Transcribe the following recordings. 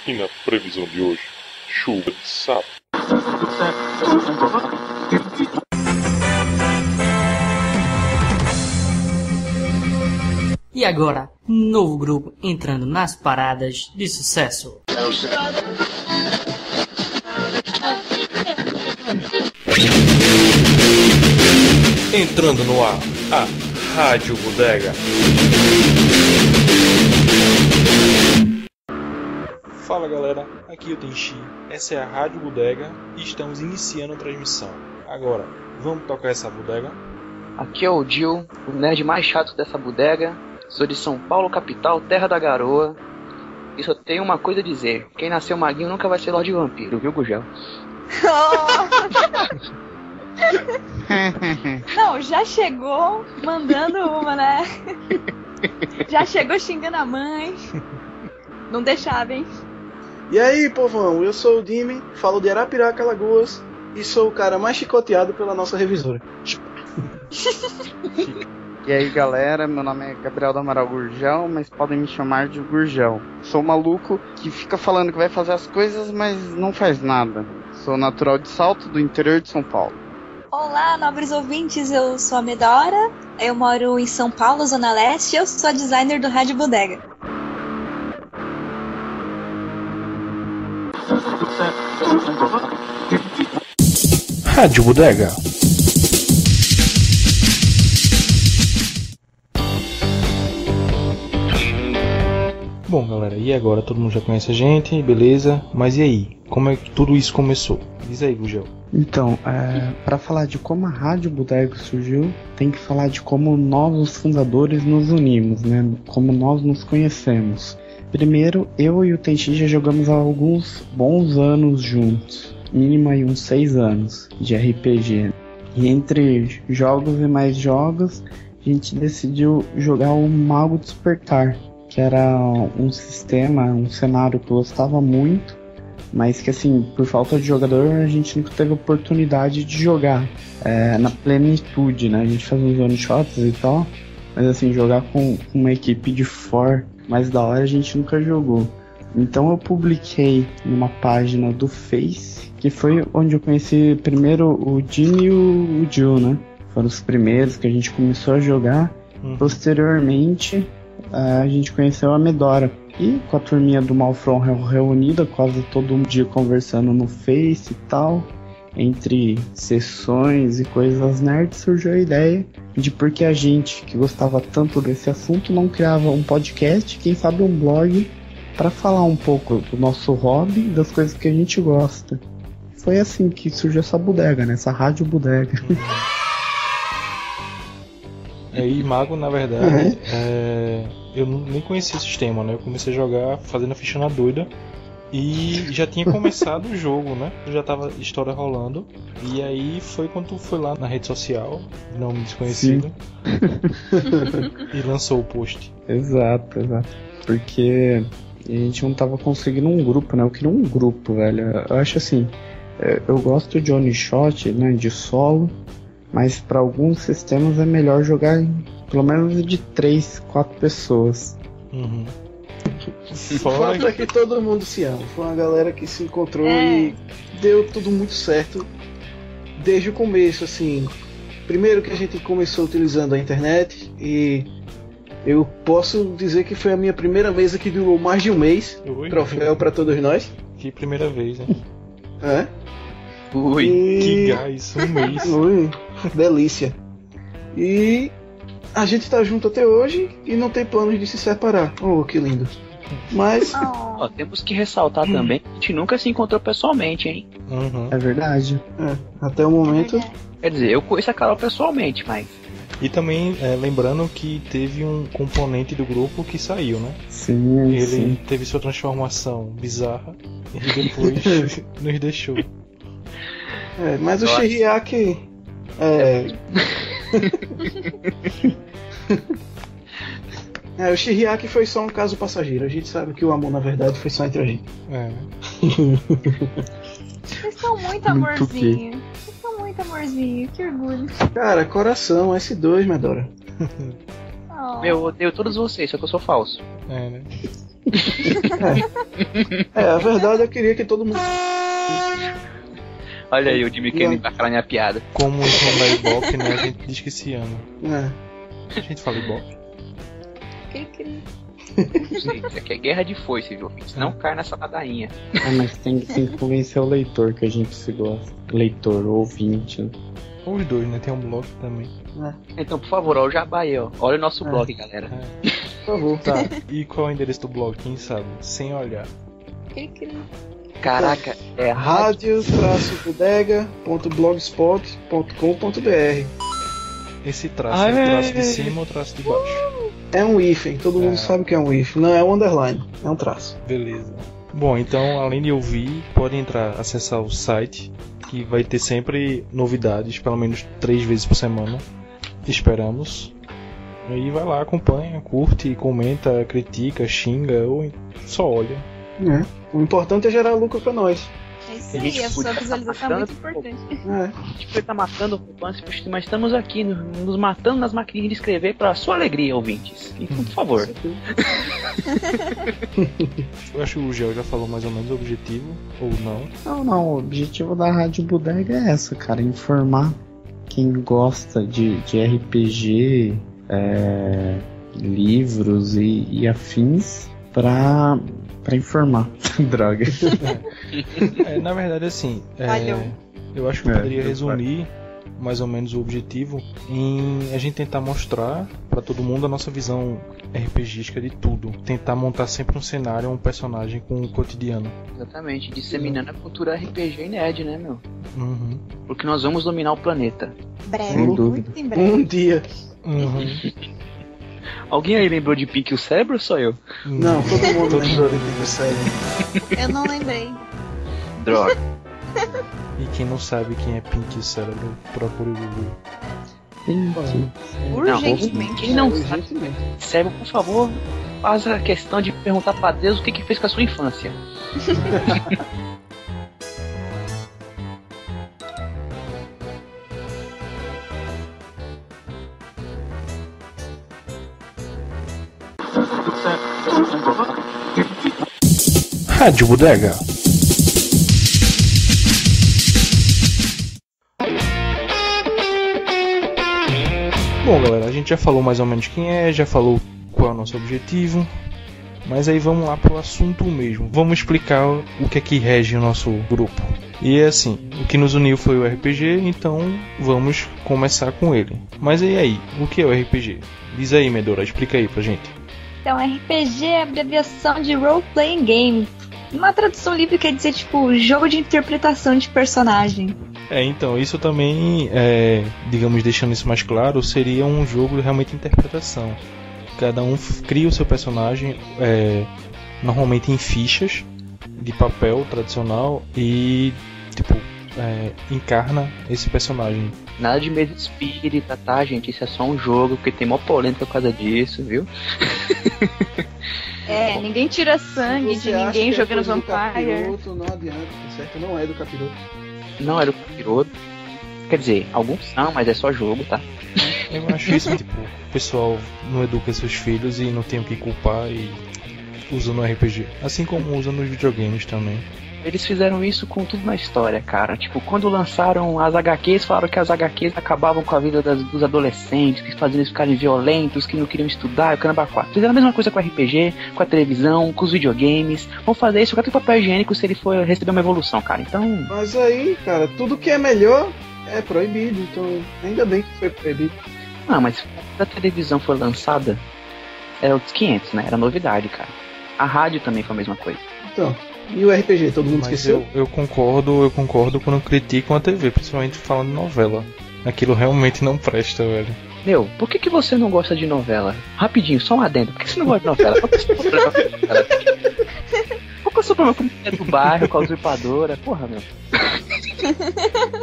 E na previsão de hoje, chuva de sapo. E agora, novo grupo entrando nas paradas de sucesso. Entrando no ar, a Rádio Bodega. Fala galera, aqui é o Tenchi, essa é a Rádio Bodega e estamos iniciando a transmissão. Agora, vamos tocar essa bodega? Aqui é o Gil, o nerd mais chato dessa bodega. Sou de São Paulo, capital, terra da garoa. E só tenho uma coisa a dizer: quem nasceu maguinho nunca vai ser Lorde Vampiro, viu, Gugel? Não, já chegou mandando uma, né? Já chegou xingando a mãe. Não deixava, hein? E aí, povão, eu sou o Dimi, falo de Arapiraca, Alagoas, e sou o cara mais chicoteado pela nossa revisora. E aí galera, meu nome é Gabriel do Amaral Gurgel, mas podem me chamar de Gurgel. Sou maluco que fica falando que vai fazer as coisas, mas não faz nada. Sou natural de Salto, do interior de São Paulo. Olá, nobres ouvintes, eu sou a Medora, eu moro em São Paulo, Zona Leste, e eu sou a designer do Rádio Bodega. Rádio Bodega. Bom galera, e agora? Todo mundo já conhece a gente, beleza? Mas e aí? Como é que tudo isso começou? Diz aí, Gugel. Então, para falar de como a Rádio Bodega surgiu, tem que falar de como nós, os fundadores, nos unimos, né? Como nós nos conhecemos. Primeiro, eu e o Tenchi já jogamos há alguns bons anos juntos. Mínimo aí uns 6 anos de RPG. E entre jogos e mais jogos, a gente decidiu jogar o Mago Despertar, que era um sistema, um cenário que eu gostava muito, mas que assim, por falta de jogador, a gente nunca teve oportunidade de jogar na plenitude, né? A gente faz uns one shots e tal, mas assim, jogar com uma equipe de 4 mais da hora a gente nunca jogou. Então eu publiquei numa página do Face, que foi onde eu conheci primeiro o Jimmy e o Jill, né? Foram os primeiros que a gente começou a jogar. Posteriormente, a gente conheceu a Medora. E com a turminha do Malfron reunida, quase todo dia conversando no Face e tal, entre sessões e coisas nerds, surgiu a ideia de por que a gente, que gostava tanto desse assunto, não criava um podcast, quem sabe um blog, para falar um pouco do nosso hobby e das coisas que a gente gosta. Foi assim que surgiu essa bodega, né? Essa Rádio Bodega. E Mago, na verdade, eu nem conhecia o sistema, né? Eu comecei a jogar fazendo a ficha na doida e já tinha começado o jogo, né? Já tava a história rolando. E aí foi quando tu foi lá na rede social, nome desconhecido, e lançou o post. Exato. Porque a gente não tava conseguindo um grupo, né? Eu queria um grupo, velho. Eu acho assim, eu gosto de one shot, né? De solo. Mas para alguns sistemas é melhor jogar pelo menos de 3, 4 pessoas. O fato é que todo mundo se ama. Foi uma galera que se encontrou e deu tudo muito certo desde o começo, assim. Primeiro que a gente começou utilizando a internet e eu posso dizer que foi a minha primeira mesa que durou mais de um mês. Troféu para todos nós. Que primeira vez, hein? Que gás, um mês. Delícia. E a gente tá junto até hoje e não tem planos de se separar. Oh, que lindo. Mas temos que ressaltar também que a gente nunca se encontrou pessoalmente, hein? É verdade. Até o momento. Quer dizer, eu conheço a Carol pessoalmente, mas... E também, lembrando que teve um componente do grupo que saiu, né? Sim. Ele teve sua transformação bizarra e depois nos deixou. Mas o Shiriaki o Shiriaki foi só um caso passageiro. A gente sabe que o amor na verdade foi só entre a gente. Vocês são muito amorzinho. Vocês são muito amorzinho, que orgulho. Cara, coração, S2, Medora. Eu odeio todos vocês, só que eu sou falso. É, né? A verdade eu queria que todo mundo. Olha aí o Jimmy querendo embarcar na minha piada. Como isso não é Ibope, né? A gente diz que se ama. A gente fala Ibope. Não sei, isso aqui é guerra de foice, viu? Não cai nessa ladainha. Mas tem que convencer o leitor que a gente se gosta. Leitor, ouvinte. Os dois, né? Tem um blog também. Então, por favor, ó, o jabá aí, ó. Olha o nosso blog, galera. Por favor. Tá. E qual é o endereço do blog? Quem sabe? Sem olhar. Caraca, é radio-bodega.blogspot.com.br. Esse traço é o traço de cima ou o traço de baixo? É um hífen, todo mundo sabe que é um hífen. Não é um underline, é um traço. Beleza. Bom, então, além de ouvir, pode acessar o site, que vai ter sempre novidades, pelo menos 3 vezes por semana. Esperamos. E aí vai lá, acompanha, curte, comenta, critica, xinga ou só olha. O importante é gerar lucro pra nós. É isso aí, a sua visualização é muito importante. A gente pode estar matando o romance, mas estamos aqui nos matando nas maquininhas de escrever para sua alegria, ouvintes. Então, por favor. Eu acho que o Gel já falou mais ou menos o objetivo, ou não? Não, o objetivo da Rádio Bodega é essa, cara, informar quem gosta de RPG, livros e afins pra informar. Droga. Na verdade, assim, eu acho que eu poderia resumir mais ou menos o objetivo em a gente tentar mostrar pra todo mundo a nossa visão RPGística de tudo. Tentar montar sempre um cenário, um personagem com o cotidiano. Exatamente, disseminando a cultura RPG e nerd, né, meu? Uhum. Porque nós vamos dominar o planeta. Breve, muito em breve. Um dia. Alguém aí lembrou de Pink o Cérebro ou só eu? Não, todo mundo lembrou de Pink o Cérebro. Eu não lembrei. Droga. E quem não sabe quem é Pink Cérebro, procure o Google. Urgentemente. Quem não sabe, Cérebro, por favor, faz a questão de perguntar pra Deus o que fez com a sua infância. Rádio Bodega. Bom, galera, a gente já falou mais ou menos quem é, já falou qual é o nosso objetivo, mas aí vamos lá pro assunto mesmo. Vamos explicar o que é que rege o nosso grupo. E é assim, o que nos uniu foi o RPG, então vamos começar com ele. Mas e aí, o que é o RPG? Diz aí, Medora, explica aí pra gente. Então, RPG é a abreviação de Role Playing Game. Uma tradução livre quer dizer, tipo, jogo de interpretação de personagem. Então, isso também, digamos, deixando isso mais claro, seria um jogo realmente de interpretação. Cada um cria o seu personagem, normalmente em fichas de papel tradicional e, tipo, encarna esse personagem. Nada de mesa espírita, tá, gente? Isso é só um jogo, porque tem mó polêmica por causa disso, viu? Ninguém tira sangue de ninguém jogando Vampire. Não adianta, tá certo? Não é do capiroto. Não é do capiroto. Quer dizer, alguns são, mas é só jogo, tá? Eu acho isso, tipo, o pessoal não educa seus filhos e não tem o que culpar e usa no RPG. Assim como usa nos videogames também. Eles fizeram isso com tudo na história, cara. Tipo, quando lançaram as HQs, falaram que as HQs acabavam com a vida dos adolescentes, que faziam eles ficarem violentos, que não queriam estudar, o caramba 4. Fizeram a mesma coisa com o RPG, com a televisão, com os videogames. Vão fazer isso com o papel higiênico se ele for receber uma evolução, cara. Então... Mas aí, cara, tudo que é melhor é proibido, então ainda bem que foi proibido. Ah, mas quando a televisão foi lançada, era os 500, né? Era novidade, cara. A rádio também foi a mesma coisa. Então... E o RPG, todo mundo esqueceu? Eu concordo quando criticam a TV, principalmente falando de novela. Aquilo realmente não presta, velho. Meu, por que você não gosta de novela? Rapidinho, só um adendo. Por que você não gosta de novela? Qual que é o seu problema com novela? Qual que é o seu problema com a mulher do bairro, com a usurpadora? Porra, meu.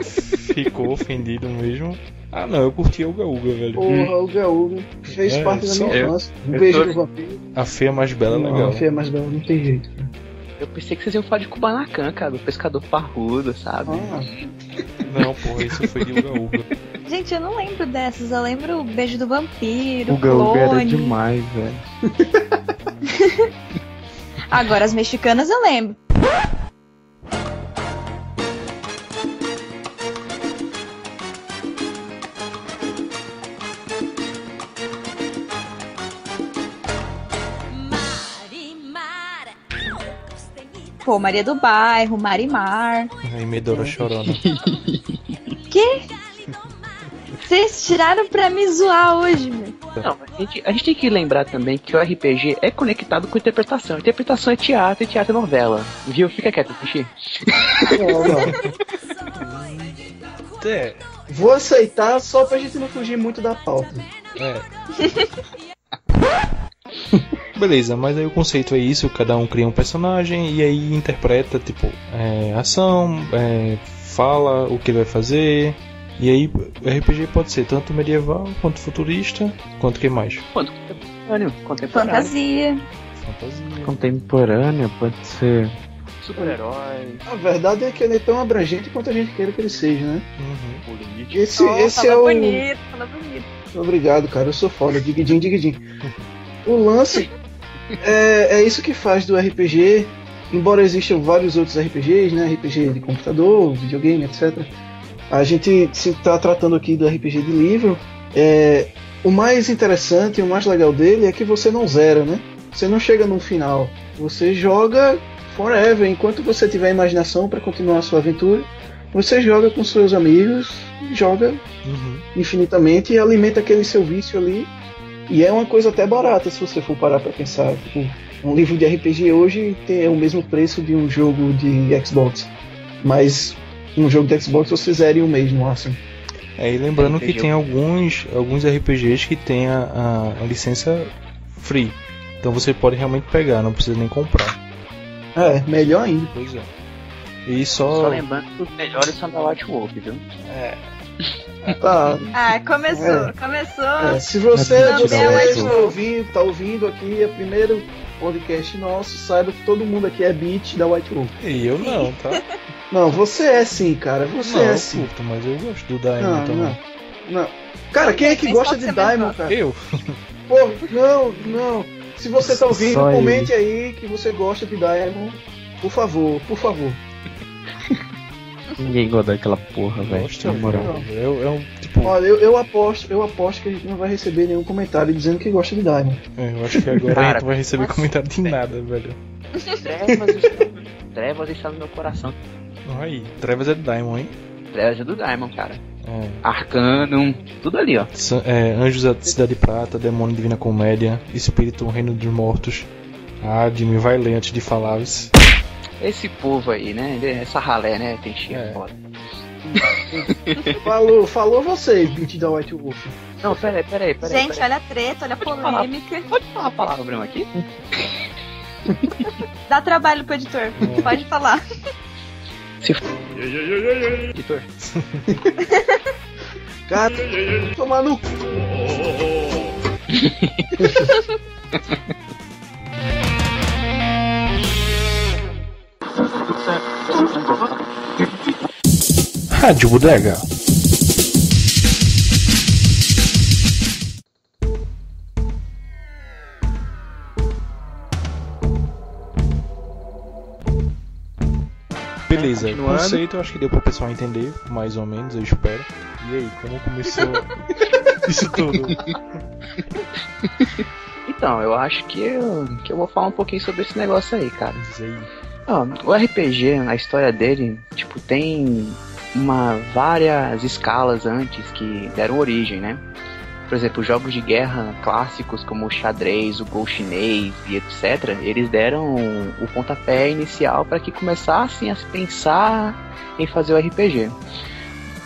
Ficou ofendido mesmo. Ah não, eu curti o Uga Uga, velho. Porra, o Uga Uga fez parte da minha infância. Um beijo do vampiro. A feia mais bela é legal. A feia mais bela não tem jeito, cara. Eu pensei que vocês iam falar de Kubanacan, cara, do pescador parrudo, sabe? Não, porra, isso foi de Uga Uga. Gente, eu não lembro dessas. Eu lembro o Beijo do Vampiro, Uga Uga era Clone. demais, velho. Agora, as mexicanas eu lembro. Pô, Maria do Bairro, Marimar. Aí Medora chorando. Que? Vocês tiraram pra me zoar hoje, meu. Não, a gente tem que lembrar também que o RPG é conectado com interpretação. Interpretação é teatro e teatro é novela. Viu? Fica quieto, Sushi. É. Vou aceitar só pra gente não fugir muito da pauta. É. Beleza, mas aí o conceito é isso, cada um cria um personagem e aí interpreta, tipo, ação, fala o que ele vai fazer. E aí o RPG pode ser tanto medieval, quanto futurista, quanto que mais? Contemporâneo. Fantasia. Contemporânea, pode ser. Super-herói. A verdade é que ele é tão abrangente quanto a gente queira que ele seja, né? Uhum. Esse fala é o... bonito, fala bonito. Obrigado, cara, eu sou foda, digidinho. O lance é isso que faz do RPG, embora existam vários outros RPGs, né? RPG de computador, videogame, etc. A gente se está tratando aqui do RPG de livro. O mais interessante e o mais legal dele é que você não zera, né? Você não chega no final. Você joga forever. Enquanto você tiver imaginação para continuar a sua aventura, você joga com seus amigos, joga infinitamente e alimenta aquele seu vício ali. E é uma coisa até barata se você for parar para pensar. Tipo, um livro de RPG hoje tem o mesmo preço de um jogo de Xbox. Mas um jogo de Xbox você zera em um mês no máximo. E lembrando que tem alguns RPGs que tem a licença free. Então você pode realmente pegar, não precisa nem comprar. Melhor ainda. Pois é. E Só lembrando que os melhores são da White Wolf, viu? Tá. Começou. Se você Não, tá ouvindo aqui, é o primeiro podcast nosso, saiba que todo mundo aqui é beat da White Wolf. E eu não, tá? Não, você é sim, cara. Você não, é eu sim. curto, mas eu gosto do Daimon também. Não. Cara, quem é que gosta de Daimon, cara? Eu? Pô, não. Se você tá ouvindo, Só comente aí que você gosta de Daimon. Por favor. Ninguém gosta daquela porra, velho. Na moral. Tipo... Olha, eu aposto que a gente não vai receber nenhum comentário dizendo que gosta de Daimon. Eu acho que agora a gente não vai receber comentário de nada, velho. Trevas está no meu coração. Aí, Trevas é do Daimon, hein? Trevas é do Daimon, cara. Arcanum, tudo ali, ó. Anjos da Cidade Prata, Demônio Divina Comédia, Espírito Reino dos Mortos. Admi, vai ler antes de falar. Esse povo aí, né? Essa ralé, né? Tem cheiro foda. Falou vocês, beat da White Wolf. Não, peraí. Gente, olha a treta, olha a polêmica. Pode falar a palavra, Bruno, aqui? Dá trabalho pro editor. Pode falar. Editor. Cara, tomar no cu. Rádio Bodega. Beleza, o conceito eu acho que deu pro pessoal entender, mais ou menos, eu espero. E aí, como começou isso tudo? Então, eu acho que eu vou falar um pouquinho sobre esse negócio aí, cara. Diz aí. O RPG, a história dele, tipo, tem várias escalas antes que deram origem, né? Por exemplo, jogos de guerra clássicos como o xadrez, o Go chinês e etc., eles deram o pontapé inicial para que começassem a se pensar em fazer o RPG.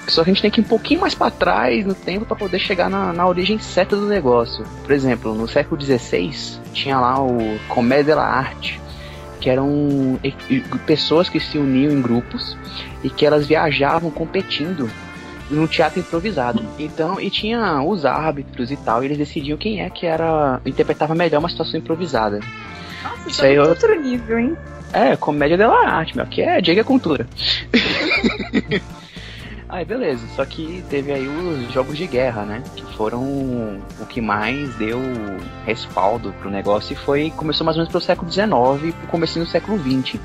Só que a gente tem que ir um pouquinho mais para trás no tempo para poder chegar na origem certa do negócio. Por exemplo, no século XVI tinha lá o Comédia dell'arte, que eram pessoas que se uniam em grupos e que elas viajavam competindo num teatro improvisado. Então, e tinha os árbitros e tal, e eles decidiam quem é que interpretava melhor uma situação improvisada. Nossa, isso é outro nível, hein? Comédia dell'arte, meu, que é Diego é cultura. Aí beleza, só que teve aí os jogos de guerra, né? Que foram o que mais deu respaldo pro negócio e começou mais ou menos pelo século XIX e pro comecinho do século XX,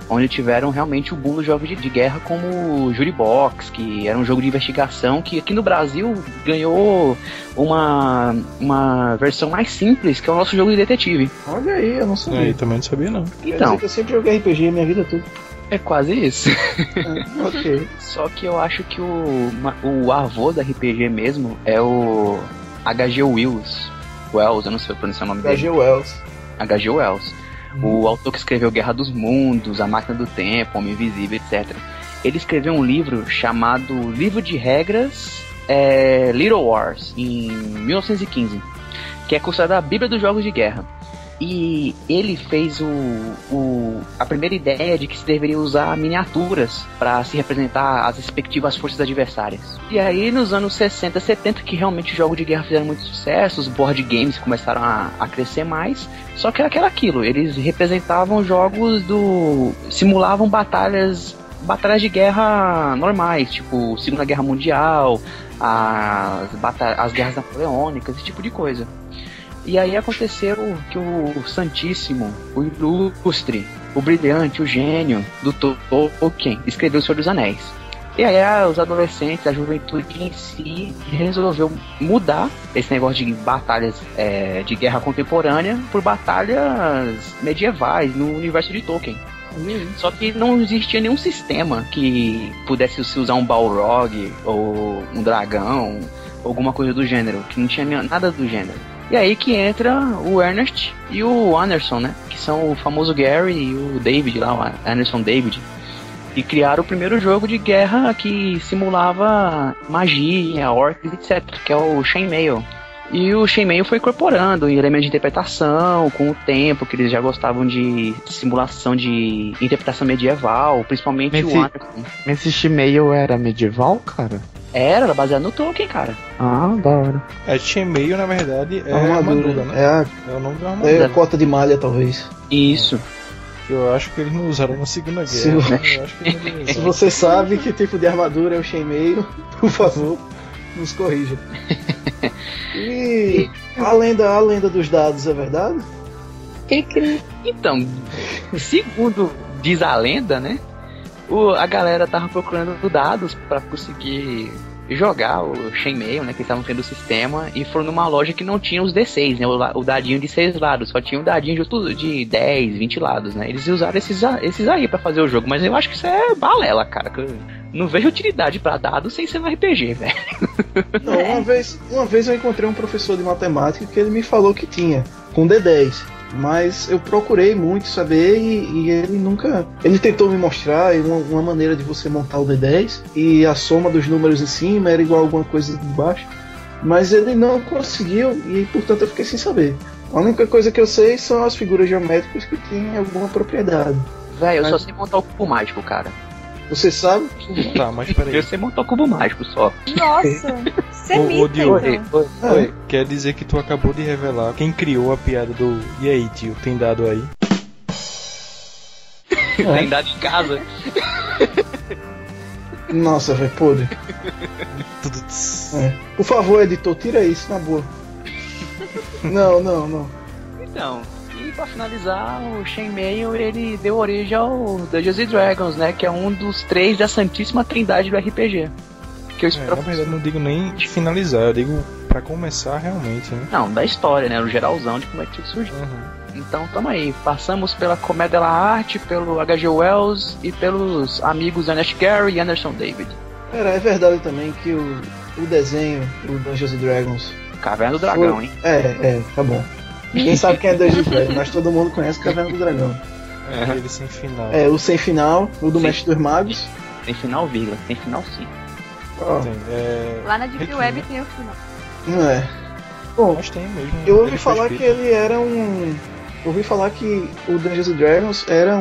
onde tiveram realmente o boom dos jogos de guerra como o Jury Box, que era um jogo de investigação que aqui no Brasil ganhou uma versão mais simples, que é o nosso jogo de detetive. Olha aí, eu não sabia. Eu também não sabia, não. Então, eu sempre joguei RPG a minha vida toda. é quase isso. Ok. Só que eu acho que o avô da RPG mesmo é o H.G. Wells, eu não sei pronunciar o nome dele. H.G. Wells. H.G. Wells. O autor que escreveu Guerra dos Mundos, A Máquina do Tempo, Homem Invisível, etc. Ele escreveu um livro chamado Livro de Regras Little Wars, em 1915, que é considerado a Bíblia dos Jogos de Guerra. E ele fez a primeira ideia de que se deveria usar miniaturas para se representar as respectivas forças adversárias. E aí nos anos 60, 70, que realmente os jogos de guerra fizeram muito sucesso, os board games começaram a crescer mais, só que era aquilo, eles representavam jogos simulavam batalhas de guerra normais, tipo Segunda Guerra Mundial, as guerras napoleônicas, esse tipo de coisa. E aí aconteceu que o Santíssimo, o Ilustre, o Brilhante, o Gênio do Tolkien escreveu O Senhor dos Anéis. E aí os adolescentes, a juventude em si, resolveu mudar esse negócio de batalhas de guerra contemporânea por batalhas medievais no universo de Tolkien. Só que não existia nenhum sistema que pudesse se usar um Balrog ou um dragão, alguma coisa do gênero, que não tinha nada do gênero. E aí que entra o Ernest e o Anderson, né? Que são o famoso Gary e o David lá, o Anderson David. E criaram o primeiro jogo de guerra que simulava magia, orcs, etc. Que é o Chainmail. E o Chainmail foi incorporando elementos de interpretação com o tempo, que eles já gostavam de simulação de interpretação medieval, principalmente o Anderson. Mas esse Chainmail era medieval, cara? Era baseado no Tolkien, cara. Ah, da hora. Chainmail, na verdade, é armadura, né? É o nome da armadura. É a cota de malha, talvez. Isso. Eu acho que eles não usaram na Segunda Guerra. Se você sabe que tipo de armadura é o Chainmail, por favor, nos corrija. E a lenda dos dados é verdade? Então, segundo diz a lenda, né? A galera tava procurando dados pra conseguir jogar o Chainmail, né? Que eles estavam tendo o sistema e foram numa loja que não tinha os D6, né? O dadinho de 6 lados, só tinha um dadinho de 10, 20 lados, né? Eles usaram esses aí pra fazer o jogo, mas eu acho que isso é balela, cara. Que eu não vejo utilidade pra dados sem ser no RPG, velho. Não, uma vez eu encontrei um professor de matemática que ele me falou que tinha, com D10. Mas eu procurei muito saber e ele nunca... Ele tentou me mostrar uma maneira de você montar o D10 e a soma dos números em cima era igual a alguma coisa de baixo. Mas ele não conseguiu e, portanto, eu fiquei sem saber. A única coisa que eu sei são as figuras geométricas que têm alguma propriedade. Velho, eu só sei montar o cubo mágico, cara. Você sabe? Tá, mas peraí. Eu sei montar o cubo mágico só. Nossa, você mita, então. Oi. Quer dizer que tu acabou de revelar quem criou a piada do "E aí, tio, tem dado aí?" Tem dado em casa. Nossa, velho, podre. Por favor, editor, tira isso, na boa. Não. Então, e pra finalizar, o Chainmail, ele deu origem ao Dungeons & Dragons, né? Que é um dos 3 da Santíssima Trindade do RPG. Que eu espero... Na verdade, não digo nem de finalizar, eu digo pra começar realmente, né? Não, da história, né? O geralzão de como é que tudo surgiu. Então, tamo aí. Passamos pela Comédia da Arte, pelo H.G. Wells e pelos amigos Ernest Gary e Anderson David. É verdade também que o desenho do Dungeons & Dragons... Caverna do Dragão, hein? Tá bom. Ninguém sabe quem é Dungeons & Dragons, mas todo mundo conhece Caverna do Dragão. Aquele sem final. O sem final, o do Mestre dos Magos. Tem final, vírgula. Tem final, sim. Lá na Deep Web tem o final. Não é. Bom, mas tem mesmo. Eu ouvi falar que ele era um... Eu ouvi falar que o Dungeons & Dragons era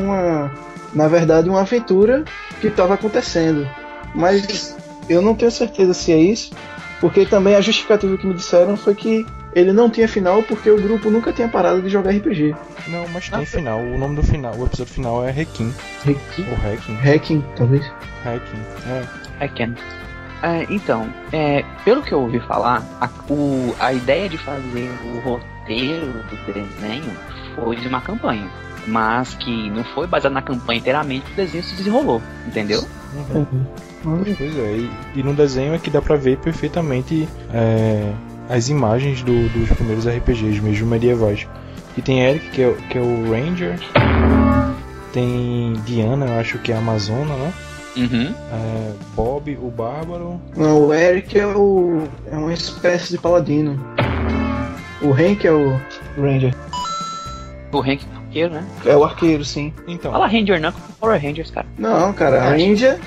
na verdade, uma aventura que estava acontecendo. Mas eu não tenho certeza se é isso, porque também a justificativa que me disseram foi que ele não tinha final porque o grupo nunca tinha parado de jogar RPG. Não, mas tem final. O nome do final, o episódio final é Requiem. Requiem? Ou Hacking. Hacking, talvez. Hacking, Hacking. Pelo que eu ouvi falar, a ideia de fazer o roteiro do desenho foi de uma campanha, mas que não foi baseado na campanha inteiramente, o desenho se desenrolou, entendeu? Pois é, e no desenho é que dá pra ver perfeitamente as imagens dos primeiros RPGs mesmo medievais. E tem Eric, que é o Ranger, tem Diana, eu acho que é a Amazona, né? Bob, o Bárbaro. Não, o Eric é uma espécie de paladino. O Hank é o Ranger. O Hank é o arqueiro, né? É o arqueiro, sim. Então. Fala Ranger não, que é Power Rangers, cara. Não, cara, a Ranger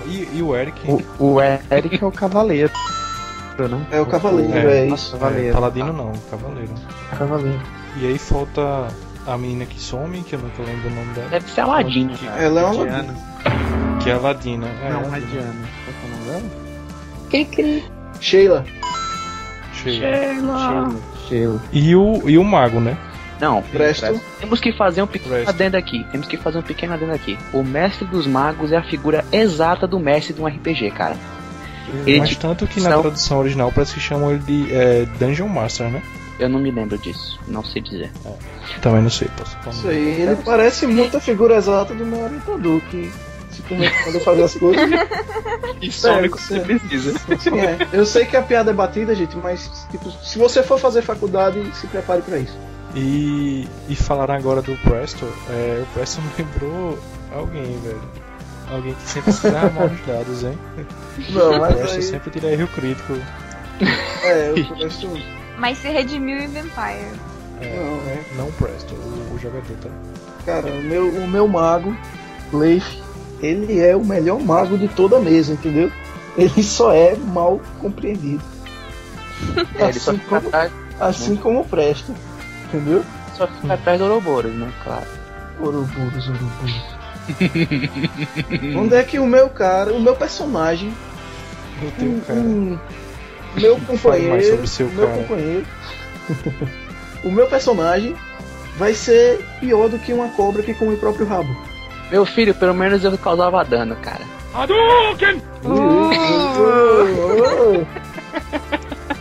E o Eric? O Eric é o cavaleiro, né? é o cavaleiro, é isso. Cavaleiro. Paladino não, cavaleiro. Cavaleiro. E aí falta a menina que some, que eu nunca lembro o nome dela. Deve ser a Ladina, cara. Ela é uma Diana. Que é a Ladina. Não, é Diana. Qual que é o nome dela? Sheila. Sheila. E o mago, né? Não, Presto. temos que fazer um pequeno Presto. adendo aqui. O mestre dos magos é a figura exata do mestre de um RPG, cara. Mas tanto que na tradução original parece que chamam ele de Dungeon Master, né? Eu não me lembro disso, não sei dizer. Também não sei, posso falar. Isso aí, ele parece muito a figura exata do meu orientador, que simplesmente quando eu fazer as coisas. E some quando você precisa. Sim, eu sei que a piada é batida, gente, mas tipo, se você for fazer faculdade, se prepare pra isso. E falaram agora do Presto, o Presto me lembrou alguém, velho. Alguém que sempre se dá mal nos dados, hein? Não, O mas Presto aí, sempre tira erro crítico. o Presto. Mas se redimiu em Vampire. Não o Presto, o jogador, tá? Cara, o meu mago, Leif, ele é o melhor mago de toda a mesa, entendeu? Ele só é mal compreendido. Ele só fica atrás, Assim como o Presto, entendeu? do Ouroboros, né? Claro. Ouroboros. Onde é que o meu personagem, Eu tenho um cara. meu Fale mais sobre companheiro, seu cara. o meu personagem vai ser pior do que uma cobra que come o próprio rabo. Meu filho, pelo menos eu causava dano, cara.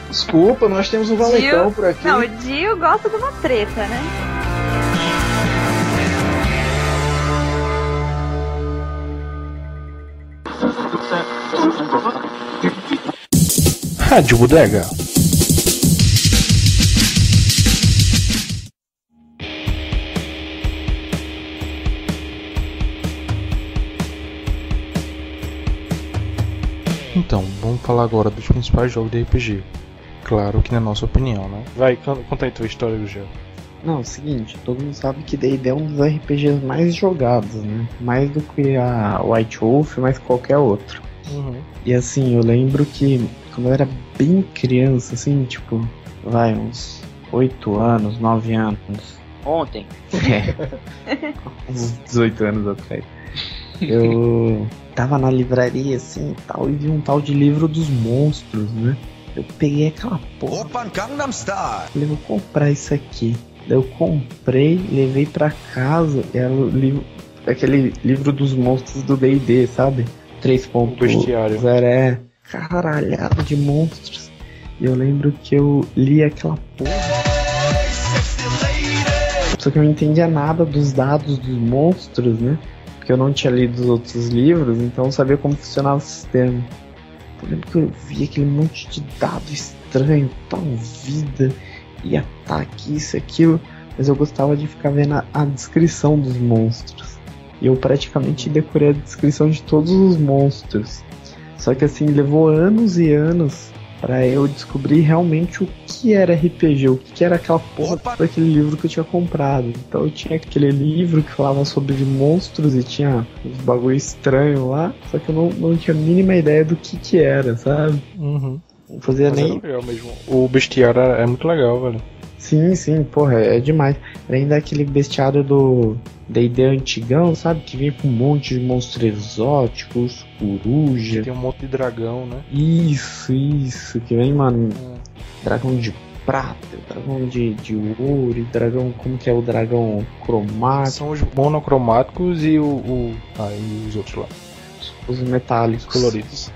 Desculpa, nós temos um valentão por aqui. Não, o Dio gosta de uma treta, né? Rádio Bodega. Então, vamos falar agora dos principais jogos de RPG. Claro que na nossa opinião, né? Vai, conta aí tua história do jogo. Não, é o seguinte, todo mundo sabe que D&D é um dos RPGs mais jogados, né? Mais do que a White Wolf, mais qualquer outro. E assim, eu lembro que quando eu era bem criança, assim, tipo, uns 8 anos, 9 anos. Ontem. Uns 18 anos atrás. Eu tava na livraria, assim, tal, e vi um tal de livro dos monstros, né? Eu peguei aquela porra. Falei, vou comprar isso aqui. Daí eu comprei, levei pra casa, era o livro, aquele livro dos monstros do D&D, sabe? 3.0, caralhada de monstros. E eu lembro que eu li aquela porra. Só que eu não entendia nada dos dados dos monstros, né? Porque eu não tinha lido os outros livros, então eu sabia como funcionava o sistema. Eu lembro que eu vi aquele monte de dado estranho, tal vida e ataque, isso e aquilo. Mas eu gostava de ficar vendo a descrição dos monstros. E eu praticamente decorei a descrição de todos os monstros. Só que assim, levou anos e anos pra eu descobrir realmente o que era RPG, o que era aquela porra daquele livro que eu tinha comprado. Então eu tinha aquele livro que falava sobre monstros e tinha uns bagulho estranho lá, só que eu não tinha a mínima ideia do que era, sabe? Não fazia nem... legal mesmo. O bestiário é muito legal, velho. Sim, porra, é demais. Ainda aquele bestiário do D&D antigão, sabe? Que vinha com um monte de monstros exóticos, coruja. Tem um monte de dragão, né? Isso, que vem, mano. Dragão de prata, dragão de ouro, e dragão, como que é o dragão cromático? São os monocromáticos e e os outros lá. Os metálicos. Coloridos.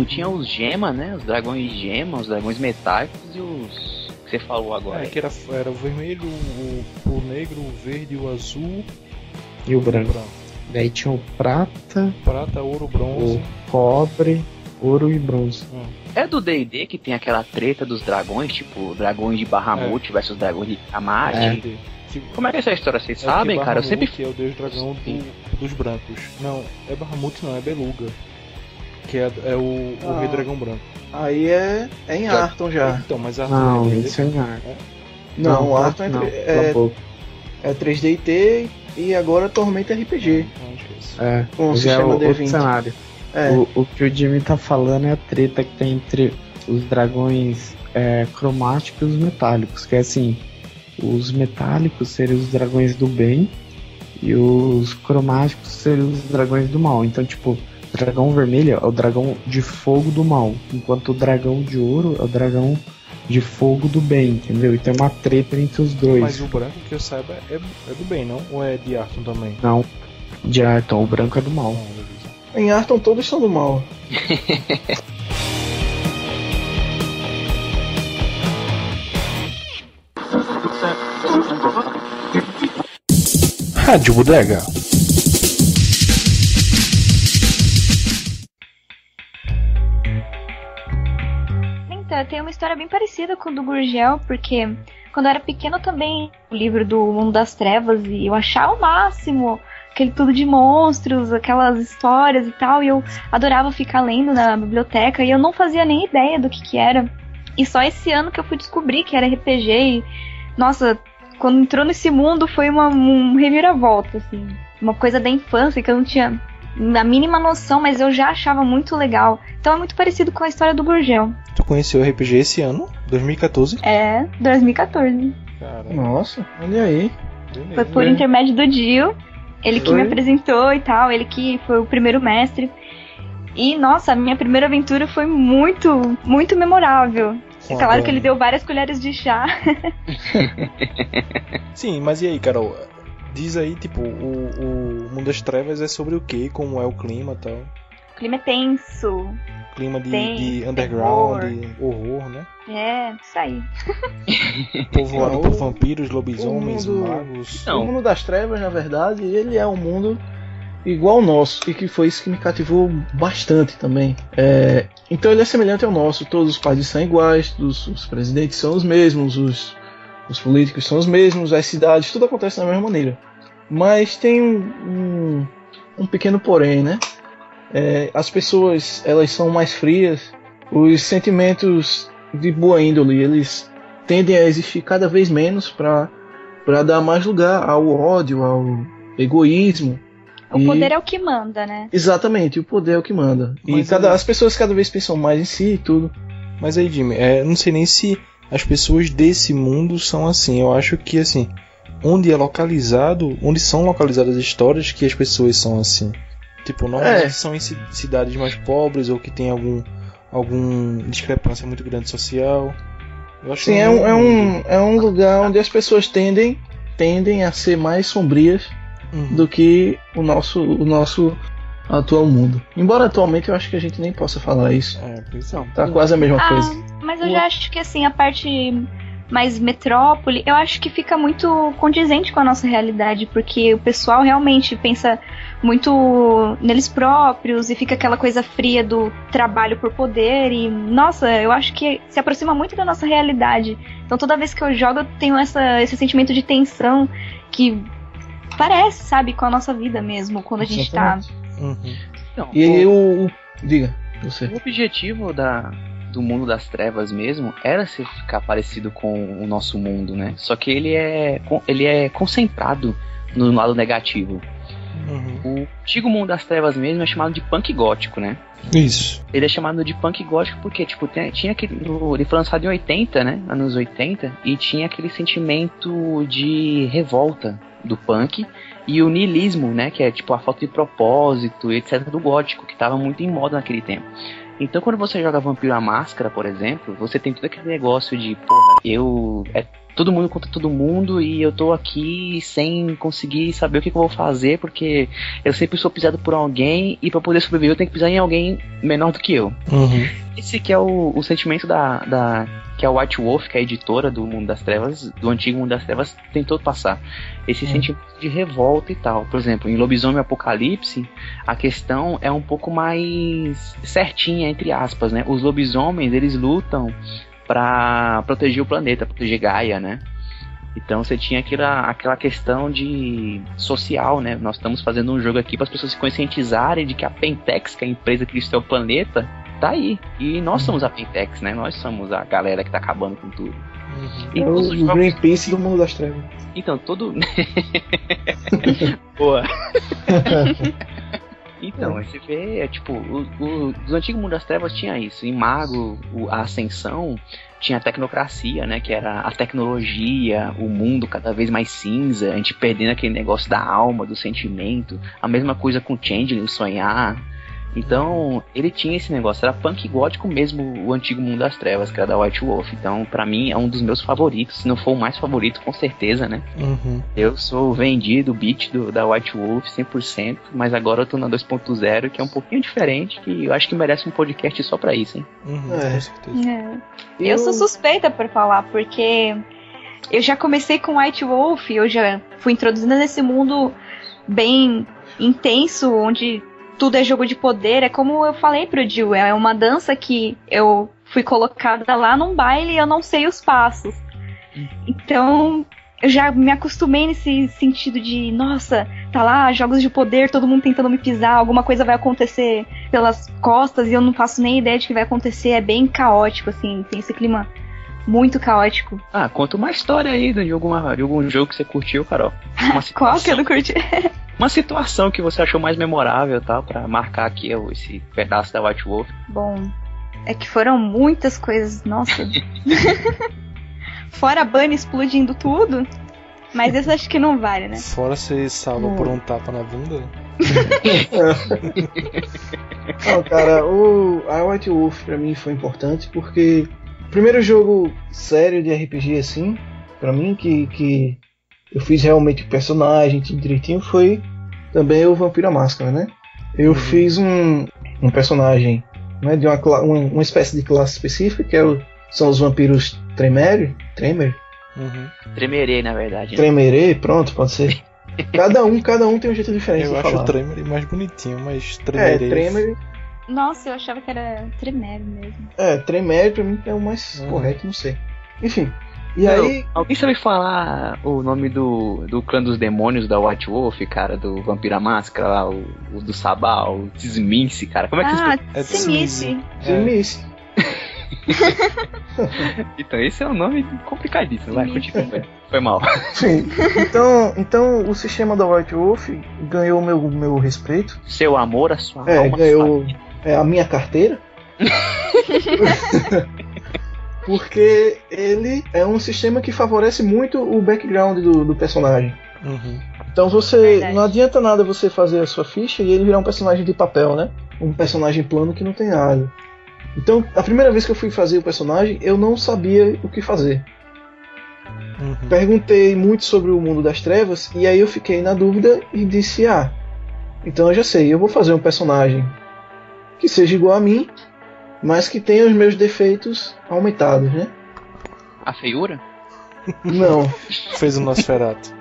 Tinha os gema, né? Os dragões gema, os dragões metálicos e os que você falou agora. Que era o vermelho, o negro, o verde, o azul e o branco. Daí tinha o prata, ouro, bronze, o cobre, ouro e bronze. É do D&D que tem aquela treta dos dragões, tipo dragões de Bahamut versus dragões de Tiamat. Como é que é essa história? Vocês sabem, cara? Eu sempre que é o deus dragão dos brancos. Não, é Bahamut não, é Beluga. Que é o rei dragão branco. Aí é em Arton já. Então, mas Arton não, isso é em Arton. Não, Arton é 3D&T e agora Tormenta RPG. Com o sistema D20. Cenário. O que o Jimmy tá falando é a treta que tem entre os dragões cromáticos e os metálicos. Que é assim, os metálicos seriam os dragões do bem e os cromáticos seriam os dragões do mal. Então, tipo, o dragão vermelho é o dragão de fogo do mal, enquanto o dragão de ouro é o dragão de fogo do bem, entendeu? E tem uma treta entre os dois. Mas o branco, que eu saiba, é do bem, não? Ou é de Arton também? Não, de Arton, o branco é do mal. Em Arton todos são do mal. Rádio Bodega. Então, eu tenho uma história bem parecida com o do Gurgel, porque quando eu era pequena eu também o livro do Mundo das Trevas e eu achava o máximo aquele tudo de monstros, aquelas histórias e tal, e eu adorava ficar lendo na biblioteca e eu não fazia nem ideia do que era. E só esse ano que eu fui descobrir que era RPG e, nossa, quando entrou nesse mundo foi um reviravolta, assim. Uma coisa da infância que eu não tinha a mínima noção, mas eu já achava muito legal. Então é muito parecido com a história do Gurgel. Tu conheceu o RPG esse ano? 2014? É, 2014. Caramba. Nossa, olha aí. Beleza. Foi por intermédio do Dio. Ele que me apresentou e tal, ele que foi o primeiro mestre. E, nossa, a minha primeira aventura foi muito, muito memorável. É claro que ele deu várias colheres de chá. Sim, mas e aí, Carol? Diz aí, tipo, o Mundo das Trevas é sobre o quê? Como é o clima e tal? O clima é tenso. Clima de underground, de horror, né? É, isso aí. Povoado por vampiros, lobisomens, magos. O Mundo das Trevas, na verdade, ele é um mundo igual ao nosso, e que foi isso que me cativou bastante também. Então ele é semelhante ao nosso, todos os países são iguais, os presidentes são os mesmos, os políticos são os mesmos, as cidades, tudo acontece da mesma maneira. Mas tem um pequeno porém, né? As pessoas, elas são mais frias, os sentimentos de boa índole, eles tendem a existir cada vez menos para dar mais lugar ao ódio, ao egoísmo. O poder é o que manda, né? Exatamente, o poder é o que manda. As pessoas cada vez pensam mais em si e tudo. Mas aí, Jimmy, não sei nem se as pessoas desse mundo são assim. Eu acho que, assim, onde são localizadas as histórias que as pessoas são assim. Tipo, normalmente são em cidades mais pobres ou que tem alguma discrepância muito grande social. Eu acho. Sim, é um lugar onde as pessoas tendem a ser mais sombrias do que o nosso atual mundo. Embora atualmente eu acho que a gente nem possa falar isso. Tá quase a mesma coisa. Mas eu já acho que assim, a parte mais metrópole, eu acho que fica muito condizente com a nossa realidade, porque o pessoal realmente pensa muito neles próprios e fica aquela coisa fria do trabalho por poder e, nossa, eu acho que se aproxima muito da nossa realidade. Então toda vez que eu jogo eu tenho esse sentimento de tensão que parece, sabe, com a nossa vida mesmo, quando a gente tá... Então, diga, você. O objetivo do Mundo das Trevas mesmo era se ficar parecido com o nosso mundo, né? Só que ele é concentrado no lado negativo. O antigo Mundo das Trevas mesmo é chamado de punk gótico, né? Isso. Ele é chamado de punk gótico porque, tipo, tinha aquele... Ele foi lançado em 80, né? Anos 80. E tinha aquele sentimento de revolta do punk e o niilismo, né? Que é, tipo, a falta de propósito, etc. do gótico, que tava muito em moda naquele tempo. Então, quando você joga Vampiro à Máscara, por exemplo, você tem todo aquele negócio de, porra, todo mundo contra todo mundo e eu tô aqui sem conseguir saber o que eu vou fazer, porque eu sempre sou pisado por alguém e pra poder sobreviver eu tenho que pisar em alguém menor do que eu. Esse que é o sentimento que a White Wolf, que é a editora do Mundo das Trevas, do antigo Mundo das Trevas, tentou passar. Esse sentimento de revolta e tal. Por exemplo, em Lobisomem Apocalipse, a questão é um pouco mais certinha, entre aspas, né? Os lobisomens, eles lutam pra proteger o planeta, proteger Gaia, né? Então você tinha aquela questão de social, né? Nós estamos fazendo um jogo aqui para as pessoas se conscientizarem de que a Pentex, que é a empresa que destrói o planeta, tá aí. E nós somos a Pentex, né? Nós somos a galera que tá acabando com tudo. É o Greenpeace do Mundo das Trevas. Então, todo... Boa. Então, você vê, tipo, os antigos Mundo das Trevas tinha isso. Em Mago, a Ascensão tinha a tecnocracia, né? Que era a tecnologia, o mundo cada vez mais cinza, a gente perdendo aquele negócio da alma, do sentimento. A mesma coisa com o Changeling, o sonhar. Então, ele tinha esse negócio, era punk gótico mesmo, o antigo Mundo das Trevas, que era da White Wolf. Então, pra mim, é um dos meus favoritos, se não for o mais favorito, com certeza, né? Eu sou vendido, beat da White Wolf 100%, mas agora eu tô na 2.0, que é um pouquinho diferente, que eu acho que merece um podcast só pra isso, hein? Com certeza. Eu sou suspeita por falar, porque eu já comecei com White Wolf, eu já fui introduzida nesse mundo bem intenso, onde tudo é jogo de poder. É como eu falei pro Gil, é uma dança que eu fui colocada lá num baile e eu não sei os passos. Então, eu já me acostumei nesse sentido de, nossa, tá lá, jogos de poder, todo mundo tentando me pisar, alguma coisa vai acontecer pelas costas e eu não faço nem ideia de que vai acontecer. É bem caótico, assim, tem esse clima muito caótico. Conta uma história aí de algum jogo que você curtiu, Carol. Qual que eu não curti? Uma situação que você achou mais memorável, tá? Pra marcar aqui esse pedaço da White Wolf. Bom, é que foram muitas coisas, nossa. Fora a Bunny explodindo tudo, mas isso acho que não vale, né? Fora ser salvo por um tapa na bunda. Não, cara, a White Wolf pra mim foi importante porque o primeiro jogo sério de RPG, assim, pra mim, que eu fiz realmente o personagem, tudo direitinho, foi também o Vampiro à Máscara, né? Eu fiz um personagem, né, de uma espécie de classe específica, que são os vampiros Tremer? Tremerê, na verdade. Né? Tremerê, pronto, pode ser. Cada um tem um jeito diferente de falar. Eu acho o Tremer mais bonitinho, mas Tremerê... Tremer... Nossa, eu achava que era Tremer mesmo. Tremer pra mim é o mais correto, não sei. Enfim... E aí... Alguém sabe falar o nome do clã dos demônios da White Wolf, cara? Do Vampiro à Máscara lá, o do Sabá, o Tzimice, cara. Como é que Tzimice. Tzimice. Então esse é um nome complicadíssimo. Vai, continua. Foi mal. Sim. Então o sistema da White Wolf ganhou o meu respeito. Seu amor, a sua alma, ganhou a minha carteira. Porque ele é um sistema que favorece muito o background do personagem. Então não adianta nada você fazer a sua ficha e ele virar um personagem de papel, né? Um personagem plano que não tem nada. Então, a primeira vez que eu fui fazer o personagem, eu não sabia o que fazer. Perguntei muito sobre o Mundo das Trevas e aí eu fiquei na dúvida e disse, então eu já sei, eu vou fazer um personagem que seja igual a mim, mas que tenha os meus defeitos aumentados, né? A feiura? Não. Fez o Nosferatu.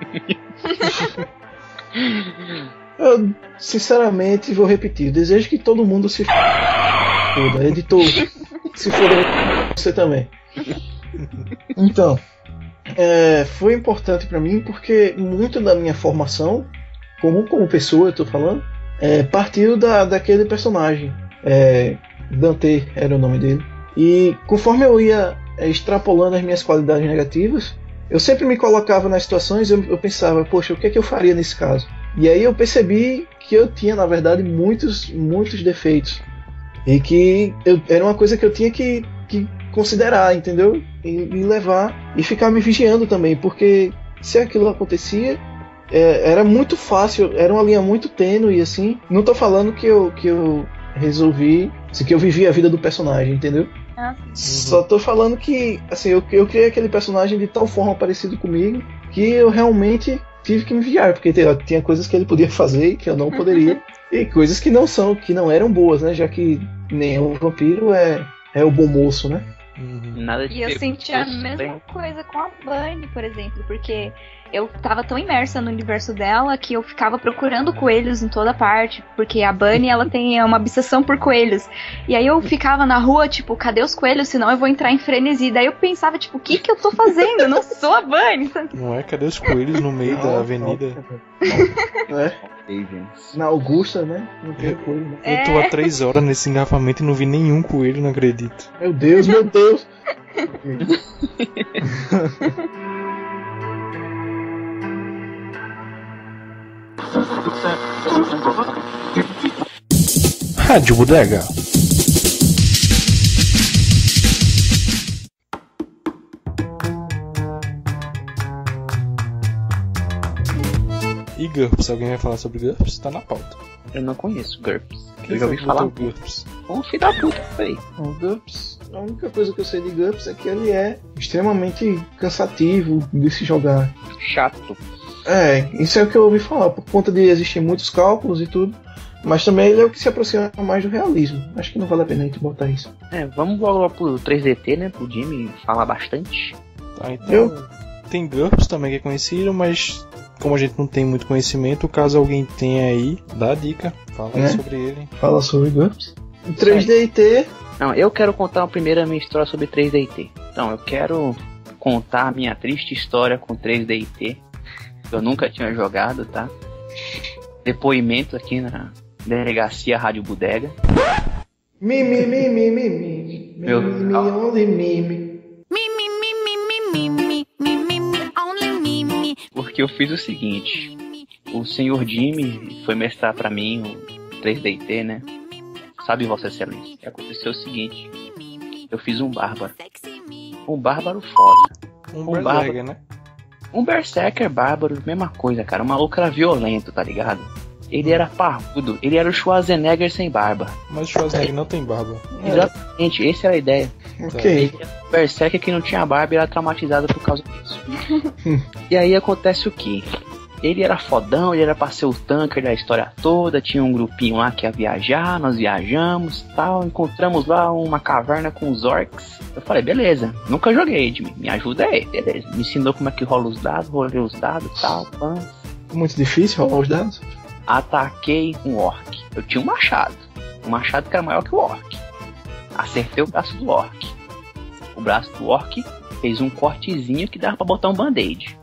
Eu, sinceramente, vou repetir. Desejo que todo mundo se foda. Editor, se for você também. Então, foi importante pra mim porque muito da minha formação, como pessoa, eu tô falando, partiu daquele personagem. Dante era o nome dele. E conforme eu ia extrapolando as minhas qualidades negativas, eu sempre me colocava nas situações e eu pensava, poxa, o que é que eu faria nesse caso? E aí eu percebi que eu tinha, na verdade, muitos defeitos. E que era uma coisa que eu tinha que considerar, entendeu? E levar e ficar me vigiando também, porque se aquilo acontecia, era muito fácil, era uma linha muito tênue, assim. Não tô falando que eu resolvi, que eu vivi a vida do personagem, entendeu? Só tô falando que, assim, eu criei aquele personagem de tal forma parecido comigo que eu realmente tive que me virar, porque tinha coisas que ele podia fazer que eu não poderia, e coisas que não eram boas, né? Já que nem o vampiro é o bom moço, né? Nada de E eu senti a mesma coisa com a Bunny, por exemplo, porque eu tava tão imersa no universo dela que eu ficava procurando coelhos em toda parte, porque a Bunny, ela tem uma obsessão por coelhos. E aí eu ficava na rua, tipo, cadê os coelhos? Senão eu vou entrar em frenesi. Daí eu pensava, tipo, o que eu tô fazendo? Eu não sou a Bunny. Não é? Cadê os coelhos no meio da avenida? Na Augusta, né? Não tem coelho, né? Eu tô há 3 horas nesse engarrafamento e não vi nenhum coelho, não acredito. Meu Deus, meu Deus! Rádio Bodega. E GURPS? Alguém vai falar sobre GURPS? Tá na pauta. Eu não conheço GURPS. Quem Eu já ouvi falar. GURPS? Um filho da puta, aí. O GURPS, a única coisa que eu sei de GURPS é que ele é extremamente cansativo de se jogar. Chato. Isso é o que eu ouvi falar, por conta de existir muitos cálculos e tudo. Mas também ele é o que se aproxima mais do realismo. Acho que não vale a pena a gente botar isso. Vamos logo pro 3DT, né? Pro Jimmy falar bastante. Tá, então. Tem GURPS também que é conhecido, mas como a gente não tem muito conhecimento, caso alguém tenha aí, dá a dica. Fala aí sobre ele. Fala sobre GURPS. O 3DT. Não, eu quero contar primeiro a minha história sobre 3DT. Então, eu quero contar a minha triste história com 3DT. Eu nunca tinha jogado, tá? Depoimento aqui na Delegacia Rádio Bodega. Porque eu fiz o seguinte. O senhor Jimmy foi mestrar pra mim o 3DT, né? Sabe, Vossa Excelência, que aconteceu o seguinte. Eu fiz um bárbaro. Um bárbaro foda. Um berserker, né? Um berserker bárbaro, mesma coisa, cara. O maluco era violento, tá ligado? Ele era parrudo. Ele era o Schwarzenegger sem barba. Mas o Schwarzenegger não tem barba. Exatamente, essa era a ideia. Ok. Ele era um berserker que não tinha barba e era traumatizado por causa disso. E aí acontece o quê? Ele era fodão, ele era pra ser o tanker da história toda, tinha um grupinho lá que ia viajar, nós viajamos, tal, encontramos lá uma caverna com os orcs. Eu falei, beleza, nunca joguei, Edmund, me ajuda aí, beleza. Me ensinou como é que rola os dados, rolei os dados, tal, pã. Muito difícil rolar os dados? Ataquei um orc. Eu tinha um machado que era maior que o orc. Acertei o braço do orc. O braço do orc fez um cortezinho que dava pra botar um band-aid.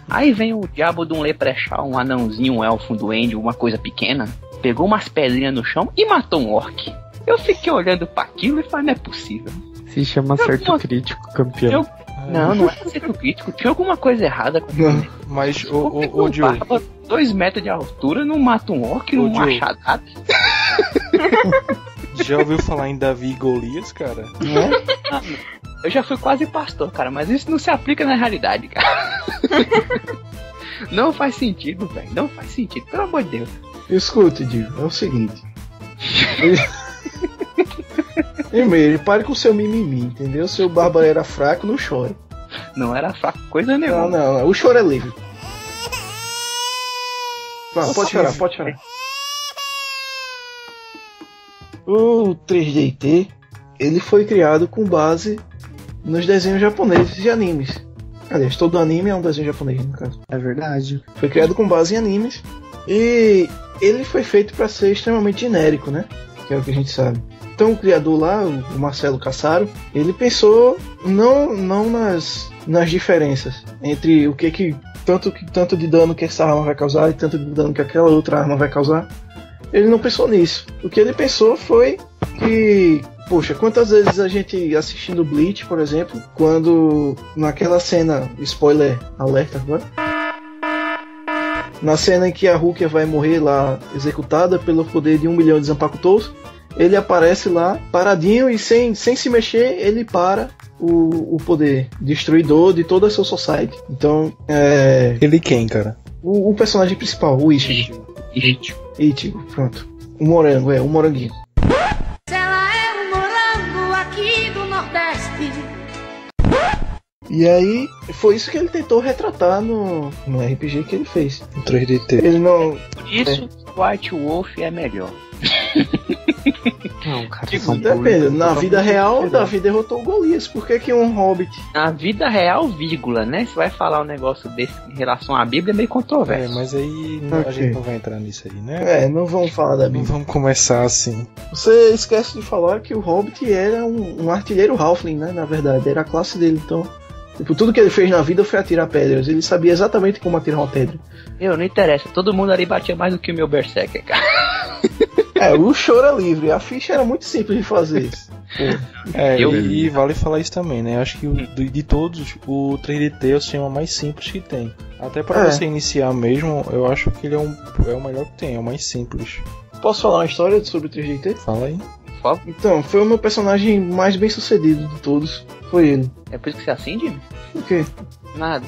Aí vem o diabo de um leprechaun, um anãozinho, um elfo, um duende, uma coisa pequena, pegou umas pedrinhas no chão e matou um orc. Eu fiquei olhando pra aquilo e falei, não é possível. Se chama acerto crítico, campeão. Não é acerto crítico, tinha alguma coisa errada com ele. Mas, ô Diogo, 2 metros de altura, não mata um orc num machadado. Já ouviu falar em Davi e Golias, cara? Eu já fui quase pastor, cara, mas isso não se aplica na realidade, cara. Não faz sentido, velho. Não faz sentido, pelo amor de Deus. Escute, Dio, é o seguinte. Primeiro, pare com o seu mimimi, entendeu? Seu bárbaro era fraco, não chore. Não era fraco coisa nenhuma. Não. O choro é livre. Pode chorar. O 3DT, ele foi criado com base nos desenhos japoneses de animes. Aliás, todo anime é um desenho japonês, no caso. É verdade. Foi criado com base em animes. E ele foi feito para ser extremamente genérico, né? Que é o que a gente sabe. Então o criador lá, o Marcelo Cassaro, ele pensou não nas diferenças entre o que tanto de dano que essa arma vai causar e tanto de dano que aquela outra arma vai causar. Ele não pensou nisso. O que ele pensou foi que, poxa, quantas vezes a gente assistindo Bleach, por exemplo, quando naquela cena, spoiler alerta agora, na cena em que a Rukia vai morrer lá, executada pelo poder de 1 milhão de Zanpakutos, ele aparece lá, paradinho, e sem se mexer, ele para o poder destruidor de toda a sua society. Então, Ele quem, cara? O personagem principal, o Ichigo. Ichigo, pronto. O morango, o moranguinho. Ela é um morango aqui do E aí, foi isso que ele tentou retratar no RPG que ele fez. No 3DT. Ele não... Por isso, White Wolf é melhor. Não, cara, Depende. Na vida real, Davi derrotou o Golias. Por que um hobbit? Na vida real, vírgula, né? Você vai falar um negócio desse em relação à Bíblia, é meio controverso. Mas aí a gente não vai entrar nisso aí, né? Não vamos falar da Bíblia. Não vamos começar assim. Você esquece de falar que o hobbit era um artilheiro halfling, né? Na verdade, era a classe dele. Então, tipo, tudo que ele fez na vida foi atirar pedras. Ele sabia exatamente como atirar uma pedra. Não interessa. Todo mundo ali batia mais do que o meu Berserker, cara. O choro é livre. A ficha era muito simples de fazer. E vale falar isso também, né? Acho que de todos, o 3DT é o sistema mais simples que tem. Até para você iniciar mesmo, eu acho que ele é o melhor que tem, é o mais simples. Posso falar uma história sobre o 3DT? Fala aí. Então, foi o meu personagem mais bem sucedido de todos. Foi ele. É por isso que você é assim, Jimmy? Por quê? Nada.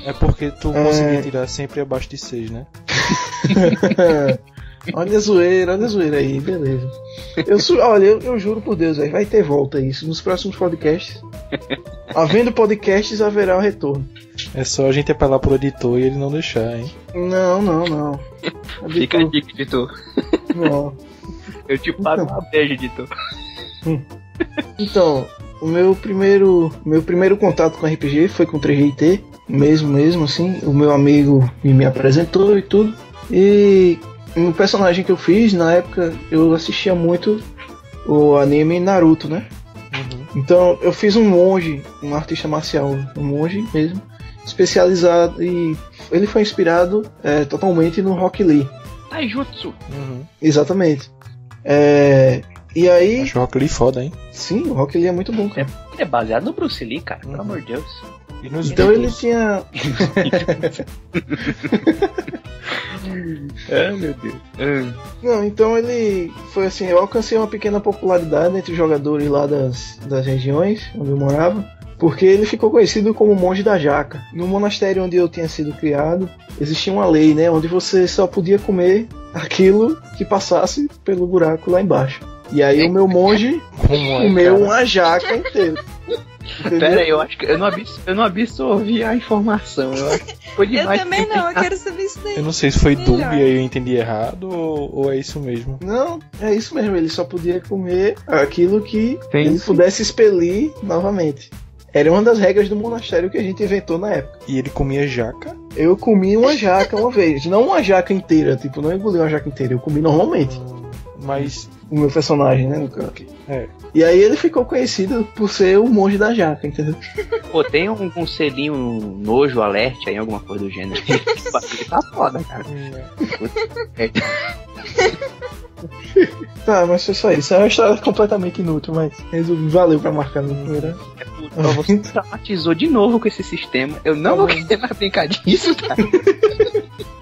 É porque tu conseguia tirar sempre abaixo de 6, né? Olha a zoeira aí, beleza. Eu juro por Deus, vai ter volta isso nos próximos podcasts. Havendo podcasts, haverá o retorno. É só a gente apelar pro editor e ele não deixar, hein? Não. Fica a dica, editor. Não. Eu te pago uma beijo, editor. Então, o meu primeiro contato com RPG foi com 3DT, mesmo assim. O meu amigo me apresentou e tudo. E o personagem que eu fiz, na época, eu assistia muito o anime Naruto, né? Uhum. Então, eu fiz um monge, um artista marcial, um monge mesmo, especializado, e ele foi inspirado totalmente no Rock Lee. Taijutsu. Uhum. Exatamente. E aí... Acho o Rock Lee foda, hein? Sim, o Rock Lee é muito bom, cara. Ele é baseado no Bruce Lee, cara, pelo amor de Deus. Então ele tinha... meu Deus. Não, então ele foi assim, eu alcancei uma pequena popularidade entre os jogadores lá das regiões onde eu morava, porque ele ficou conhecido como Monge da Jaca. No monastério onde eu tinha sido criado, existia uma lei, né, onde você só podia comer aquilo que passasse pelo buraco lá embaixo. E aí o meu monge comeu uma jaca inteira. Pera aí, eu acho que eu não absorvi a informação. Eu acho que foi demais. Eu também não, eu quero saber isso daí. Eu não sei se foi dúvida e aí eu entendi errado ou é isso mesmo. Não, é isso mesmo, ele só podia comer aquilo que ele pudesse expelir novamente. Era uma das regras do monastério que a gente inventou na época. E ele comia jaca? Eu comi uma jaca uma vez, não uma jaca inteira, tipo, não engoli uma jaca inteira, eu comi normalmente. Mas... o meu personagem, né, no caso. E aí ele ficou conhecido por ser o monge da jaca, entendeu? Pô, tem um selinho nojo, alerte aí, alguma coisa do gênero. Tá foda, cara. Tá, mas foi só isso. É uma história completamente inútil, mas valeu pra marcar no primeiro. Você traumatizou de novo com esse sistema. Eu não vou querer mais brincar disso, cara.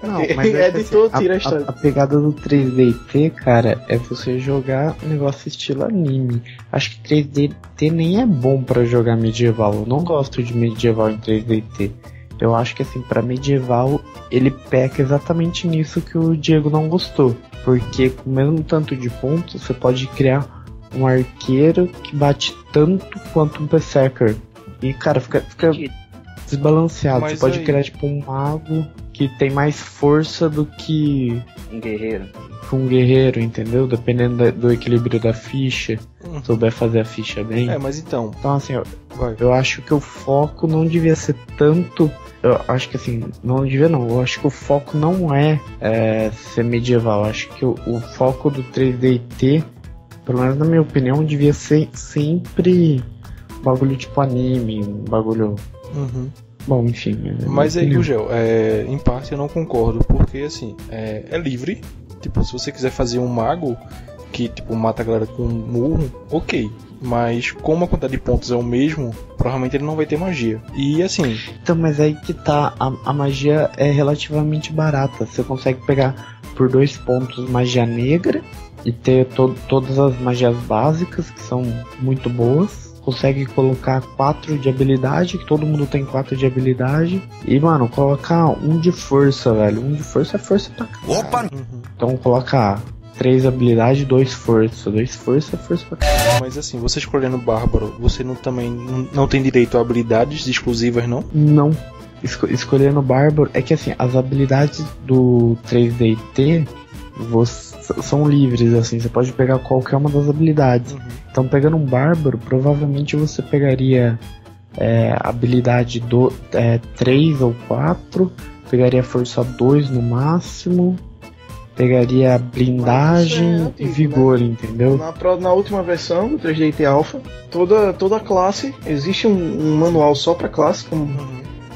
Não, mas editor, tira a história. A pegada do 3DT, cara, é você jogar um negócio estilo anime. Acho que 3DT nem é bom pra jogar medieval. Eu não gosto de medieval em 3DT. Eu acho que assim, pra medieval, ele peca exatamente nisso que o Diego não gostou. Porque com o mesmo tanto de pontos, você pode criar um arqueiro que bate tanto quanto um berserker. E, cara, fica desbalanceado. Mas você pode criar tipo um mago que tem mais força do que um guerreiro. Um guerreiro, entendeu? Dependendo do equilíbrio da ficha. Souber fazer a ficha bem. Mas então... Então assim, eu acho que o foco não devia ser tanto... Eu acho que assim, não devia não. Eu acho que o foco não é ser medieval. Eu acho que o foco do 3DT, pelo menos na minha opinião, devia ser sempre bagulho tipo anime, bagulho... Bom, enfim. Mas aí, Gugel, em parte eu não concordo, porque assim, é livre. Tipo, se você quiser fazer um mago que tipo mata a galera com um murro, ok. Mas como a quantidade de pontos é o mesmo, provavelmente ele não vai ter magia. E assim... Então, mas aí que tá, a magia é relativamente barata. Você consegue pegar por 2 pontos magia negra e ter todas as magias básicas, que são muito boas. Consegue colocar 4 de habilidade, que todo mundo tem 4 de habilidade. E, mano, colocar 1 de força, velho. 1 de força é força pra caralho. Opa! Então coloca 3 habilidade, 2 força. 2 força é força pra caralho. Mas assim, você escolhendo Bárbaro, você também não tem direito a habilidades exclusivas, não? Não. Escolhendo Bárbaro, é que assim, as habilidades do 3DT são livres, assim, você pode pegar qualquer uma das habilidades. Então, pegando um Bárbaro, provavelmente você pegaria habilidade 3 ou 4, pegaria força 2 no máximo, pegaria blindagem e vigor, né? Entendeu? Na última versão do 3DT Alpha, toda classe, existe um manual só pra classe,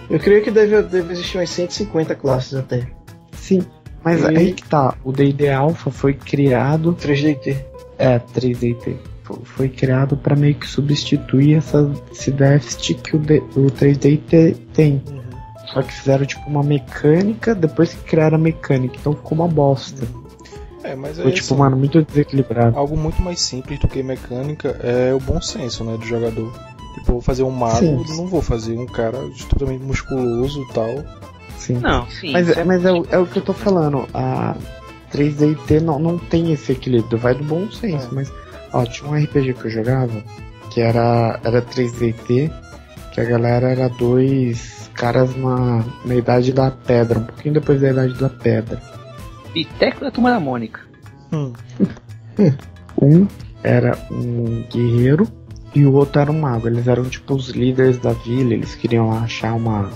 eu creio que deve existir umas 150 classes até. Sim, mas aí que tá, o D&D Alpha foi criado... 3DT. 3DT. Foi criado para meio que substituir esse déficit que o 3DT tem. Só que fizeram tipo uma mecânica depois que criaram a mecânica, então ficou uma bosta. Mas aí, foi tipo, mano, muito desequilibrado. Algo muito mais simples do que mecânica é o bom senso, né, do jogador. Tipo, vou fazer um mago, não vou fazer um cara totalmente musculoso e tal. Sim. Não, sim. Mas é o que eu tô falando. A 3DT não tem esse equilíbrio, vai do bom senso. Mas, ó, tinha um RPG que eu jogava que era 3DT, que a galera era 2 caras na idade da pedra, um pouquinho depois da idade da pedra. Piteco da Turma da Mônica. Um era um guerreiro e o outro era um mago. Eles eram tipo os líderes da vila, eles queriam lá achar uma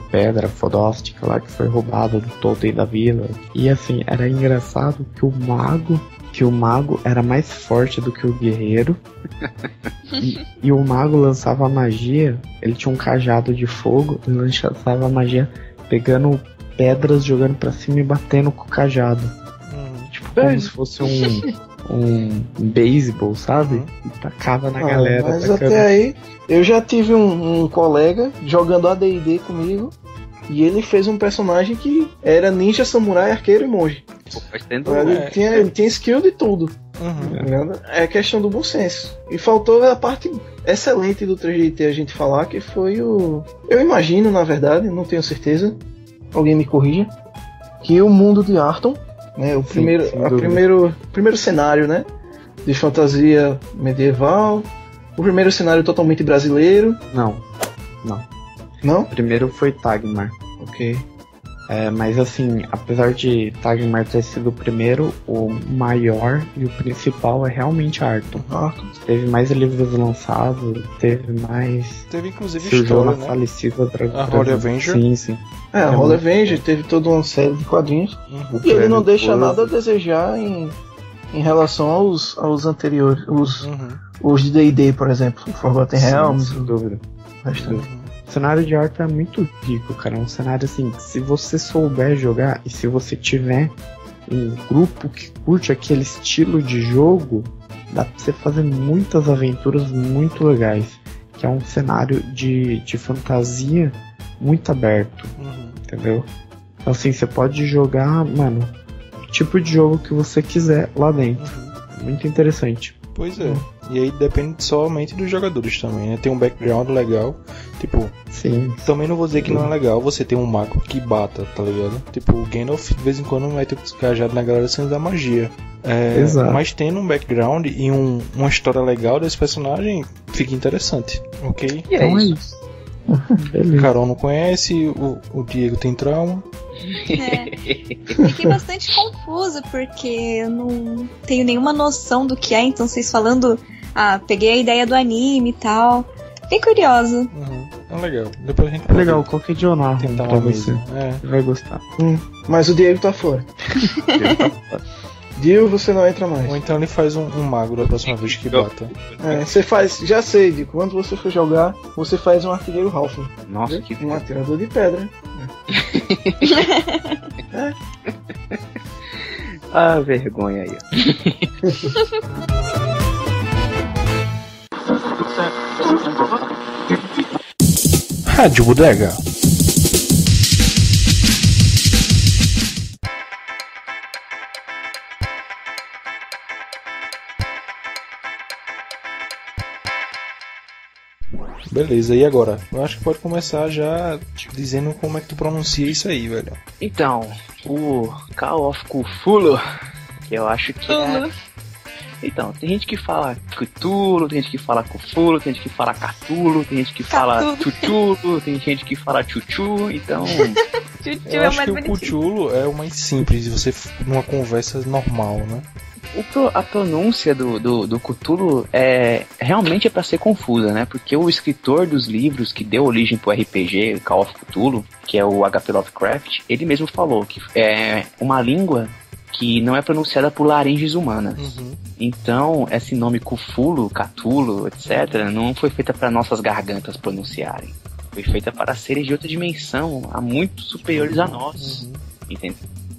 pedra fodástica lá que foi roubada do totem da vila. E assim, era engraçado que o mago era mais forte do que o guerreiro. e o mago lançava magia, ele tinha um cajado de fogo, ele lançava magia pegando pedras, jogando pra cima e batendo com o cajado. Tipo, como se fosse um beisebol, sabe? E tacava na galera. Mas até aí, eu já tive um colega jogando AD&D comigo, e ele fez um personagem que era ninja, samurai, arqueiro e monge. Ele tinha skill de tudo. É questão do bom senso. E faltou a parte excelente do 3DT a gente falar, que foi eu imagino, na verdade, não tenho certeza, alguém me corrija, que o mundo de Arton, né, o primeiro cenário, né, de fantasia medieval, o primeiro cenário totalmente brasileiro. Não? O primeiro foi Tagmar. Ok. Mas assim, apesar de Tagmar ter sido o primeiro, o maior e o principal é realmente Arton. Teve mais livros lançados, teve inclusive história, né? Falecida a Holy Avenger. Sim. A Holy Avenger teve toda uma série de quadrinhos. E ele não deixa nada a desejar em relação aos anteriores, os de D&D, por exemplo, Forgotten Realms. Sem dúvida. O cenário de Arton é muito rico, cara. É um cenário assim, se você souber jogar e se você tiver um grupo que curte aquele estilo de jogo, dá pra você fazer muitas aventuras muito legais. Que é um cenário de fantasia muito aberto, entendeu? Então assim, você pode jogar, mano, o tipo de jogo que você quiser lá dentro. Muito interessante. Pois é. E aí depende somente dos jogadores também, né? Tem um background legal. Tipo, também não vou dizer que não é legal você ter um mago que bata, tá ligado? Tipo, o Gandalf de vez em quando vai ter cajado na galera sem usar magia. Exato. Mas tendo um background e uma história legal desse personagem, fica interessante, ok? E é isso. O Carol não conhece, o Diego tem trauma. Fiquei bastante confusa porque eu não tenho nenhuma noção do que é, então vocês falando, peguei a ideia do anime e tal. Fiquei curiosa. É legal. Depois a gente legal, qualquer dia eu narro tentar pra uma você. Você vai gostar. Mas o Diego tá fora. Diego, você não entra mais. Ou então ele faz um mago da próxima vez que bata. Você faz, já sei, Diego, quando você for jogar, você faz um artilheiro Halfling. Nossa, que um atirador de pedra. Vergonha aí. Rádio Bodega. Beleza, e agora? Eu acho que pode começar já dizendo como é que tu pronuncia isso aí, velho. Então, o Call of Cthulhu Que eu acho que Então, tem gente que fala Cthulhu, tem gente que fala Cthulhu, tem gente que fala Catulo, tem gente que fala Chuchulo, tem gente que fala Chuchu, então... Eu acho que o Cthulhu é o mais simples de você numa conversa normal, né? A pronúncia do Cthulhu realmente é pra ser confusa, né? Porque o escritor dos livros que deu origem pro RPG, Call of Cthulhu, que é o H.P. Lovecraft, ele mesmo falou que é uma língua que não é pronunciada por laringes humanas. Então, esse nome Cthulhu, Cthulhu, etc., não foi feita para nossas gargantas pronunciarem. Foi feita para seres de outra dimensão, muito superiores a nós. Entendeu?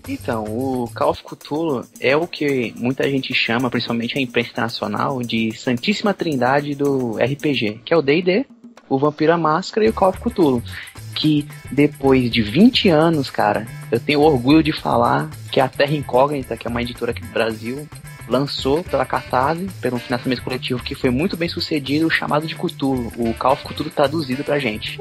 Então, o Call of Cthulhu é o que muita gente chama, principalmente a imprensa internacional, de Santíssima Trindade do RPG, que é o D&D, o Vampiro à Máscara e o Call of Cthulhu. Que depois de 20 anos, cara, eu tenho orgulho de falar que a Terra Incógnita, que é uma editora aqui do Brasil, lançou pela Catarse, pelo financiamento coletivo que foi muito bem sucedido, o chamado de Cthulhu, o Call of Cthulhu traduzido pra gente.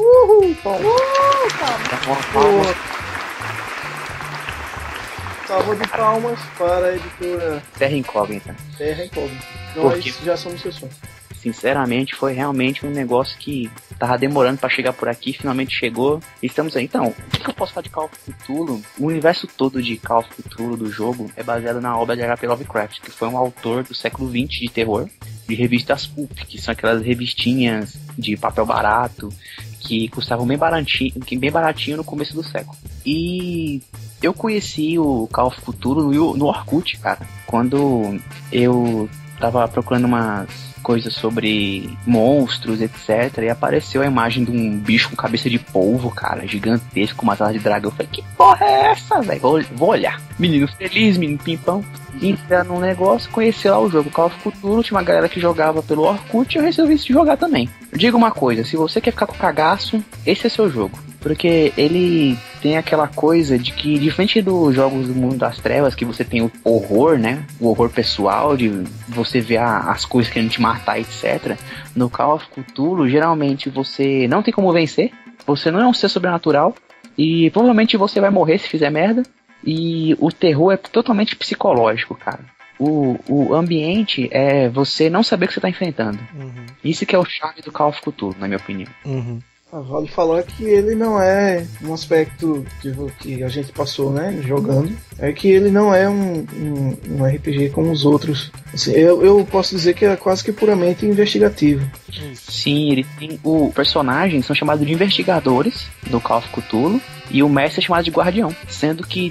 Salva de palmas para a editora Terra Incógnita. Terra Incógnita. Nós já somos seus fãs. Sinceramente, foi realmente um negócio que tava demorando pra chegar por aqui, finalmente chegou. E estamos aí. Então, o que eu posso falar de Call of Cthulhu? O universo todo de Call of Cthulhu do jogo é baseado na obra de H.P. Lovecraft, que foi um autor do século XX de terror, de revistas pulp, que são aquelas revistinhas de papel barato, que custavam bem baratinho no começo do século. E eu conheci o Call of Cthulhu no Orkut, cara, quando eu tava procurando umas coisas sobre monstros, etc. E apareceu a imagem de um bicho com cabeça de polvo, cara, gigantesco, com umas asas de dragão. Eu falei, que porra é essa, velho? Vou olhar. Menino feliz, menino pimpão. Entrar num negócio, conhecer lá o jogo Call of Cthulhu, tinha uma galera que jogava pelo Orkut e eu resolvi jogar também. Diga uma coisa, se você quer ficar com cagaço, esse é seu jogo. Porque ele tem aquela coisa de que, diferente dos jogos do mundo das trevas, que você tem o horror, né? O horror pessoal, de você ver as coisas querendo te matar, etc. No Call of Cthulhu, geralmente você não tem como vencer, você não é um ser sobrenatural, e provavelmente você vai morrer se fizer merda. E o terror é totalmente psicológico, cara. O ambiente é você não saber o que você tá enfrentando. Isso que é o charme do Call of Cthulhu, na minha opinião. Vale falar que ele não é um aspecto que a gente passou, né, jogando. É que ele não é um RPG como os outros. Assim, eu posso dizer que é quase que puramente investigativo. Sim, ele tem os personagens são chamados de investigadores do Call of Cthulhu e o mestre é chamado de guardião. Sendo que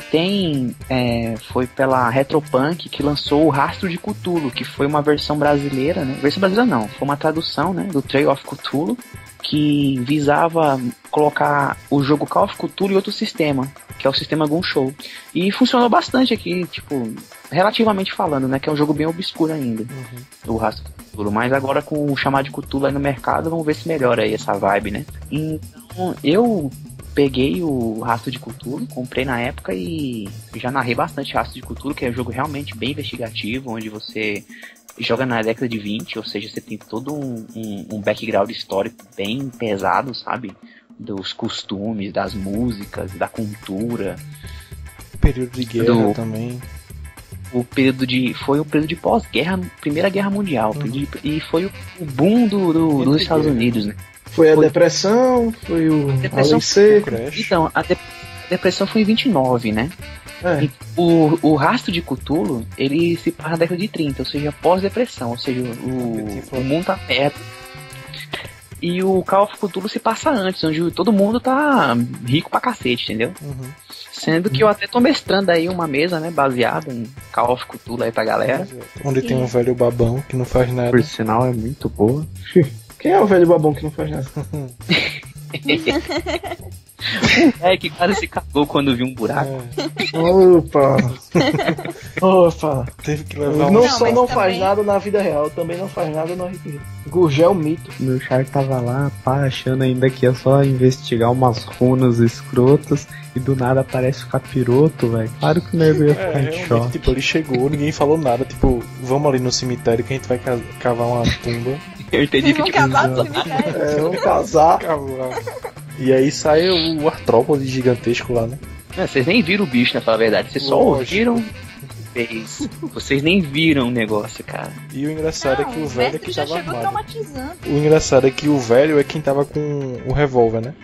foi pela Retropunk que lançou o Rastro de Cthulhu, que foi uma versão brasileira, né? Versão brasileira não, foi uma tradução, né, do Trail of Cthulhu, que visava colocar o jogo Call of Cthulhu em outro sistema, que é o sistema Gunshow. E funcionou bastante aqui, tipo, relativamente falando, né, que é um jogo bem obscuro ainda, o Rastro de Cthulhu. Mas agora com o chamado de Cthulhu aí no mercado, vamos ver se melhora aí essa vibe, né. Então, eu peguei o Rastro de Cthulhu, comprei na época e já narrei bastante Rastro de Cthulhu, que é um jogo realmente bem investigativo, onde você joga na década de 20, ou seja, você tem todo um background histórico bem pesado, sabe? Dos costumes, das músicas, da cultura. O período de guerra também. Foi o período de pós-guerra, Primeira Guerra Mundial. E foi o boom dos Estados Unidos, né? Foi a depressão, foi o AVC. Então, a depressão foi em 29, né? O Rastro de Cthulhu, ele se passa na década de 30, ou seja, pós-depressão, ou seja, o mundo tá perto. E o Call of Cthulhu se passa antes, onde todo mundo tá rico pra cacete, entendeu? Sendo que eu até tô mestrando aí uma mesa, né, baseada em Call of Cthulhu aí pra galera. Onde tem um velho babão que não faz nada. Por sinal, é muito boa. Quem é o velho babão que não faz nada? Que quase se cagou quando viu um buraco. Opa! Teve que levar não faz nada na vida real, também não faz nada no RPG. Gurgel mito. Meu char tava lá, achando ainda que ia só investigar umas runas escrotas e do nada aparece o capiroto, velho. Claro que o nego ia ficar em choque. Tipo, ele chegou, ninguém falou nada, tipo, vamos ali no cemitério que a gente vai cavar uma tumba. Eu entendi que tipo, vamos casar. E aí sai o artrópode gigantesco lá, né? Vocês nem viram o bicho, né, pra falar a verdade. Vocês só ouviram fez. Vocês nem viram o negócio, cara. E o engraçado é que o velho é que já tava chegou armado. traumatizando. O engraçado é que o velho é quem tava com o revólver, né?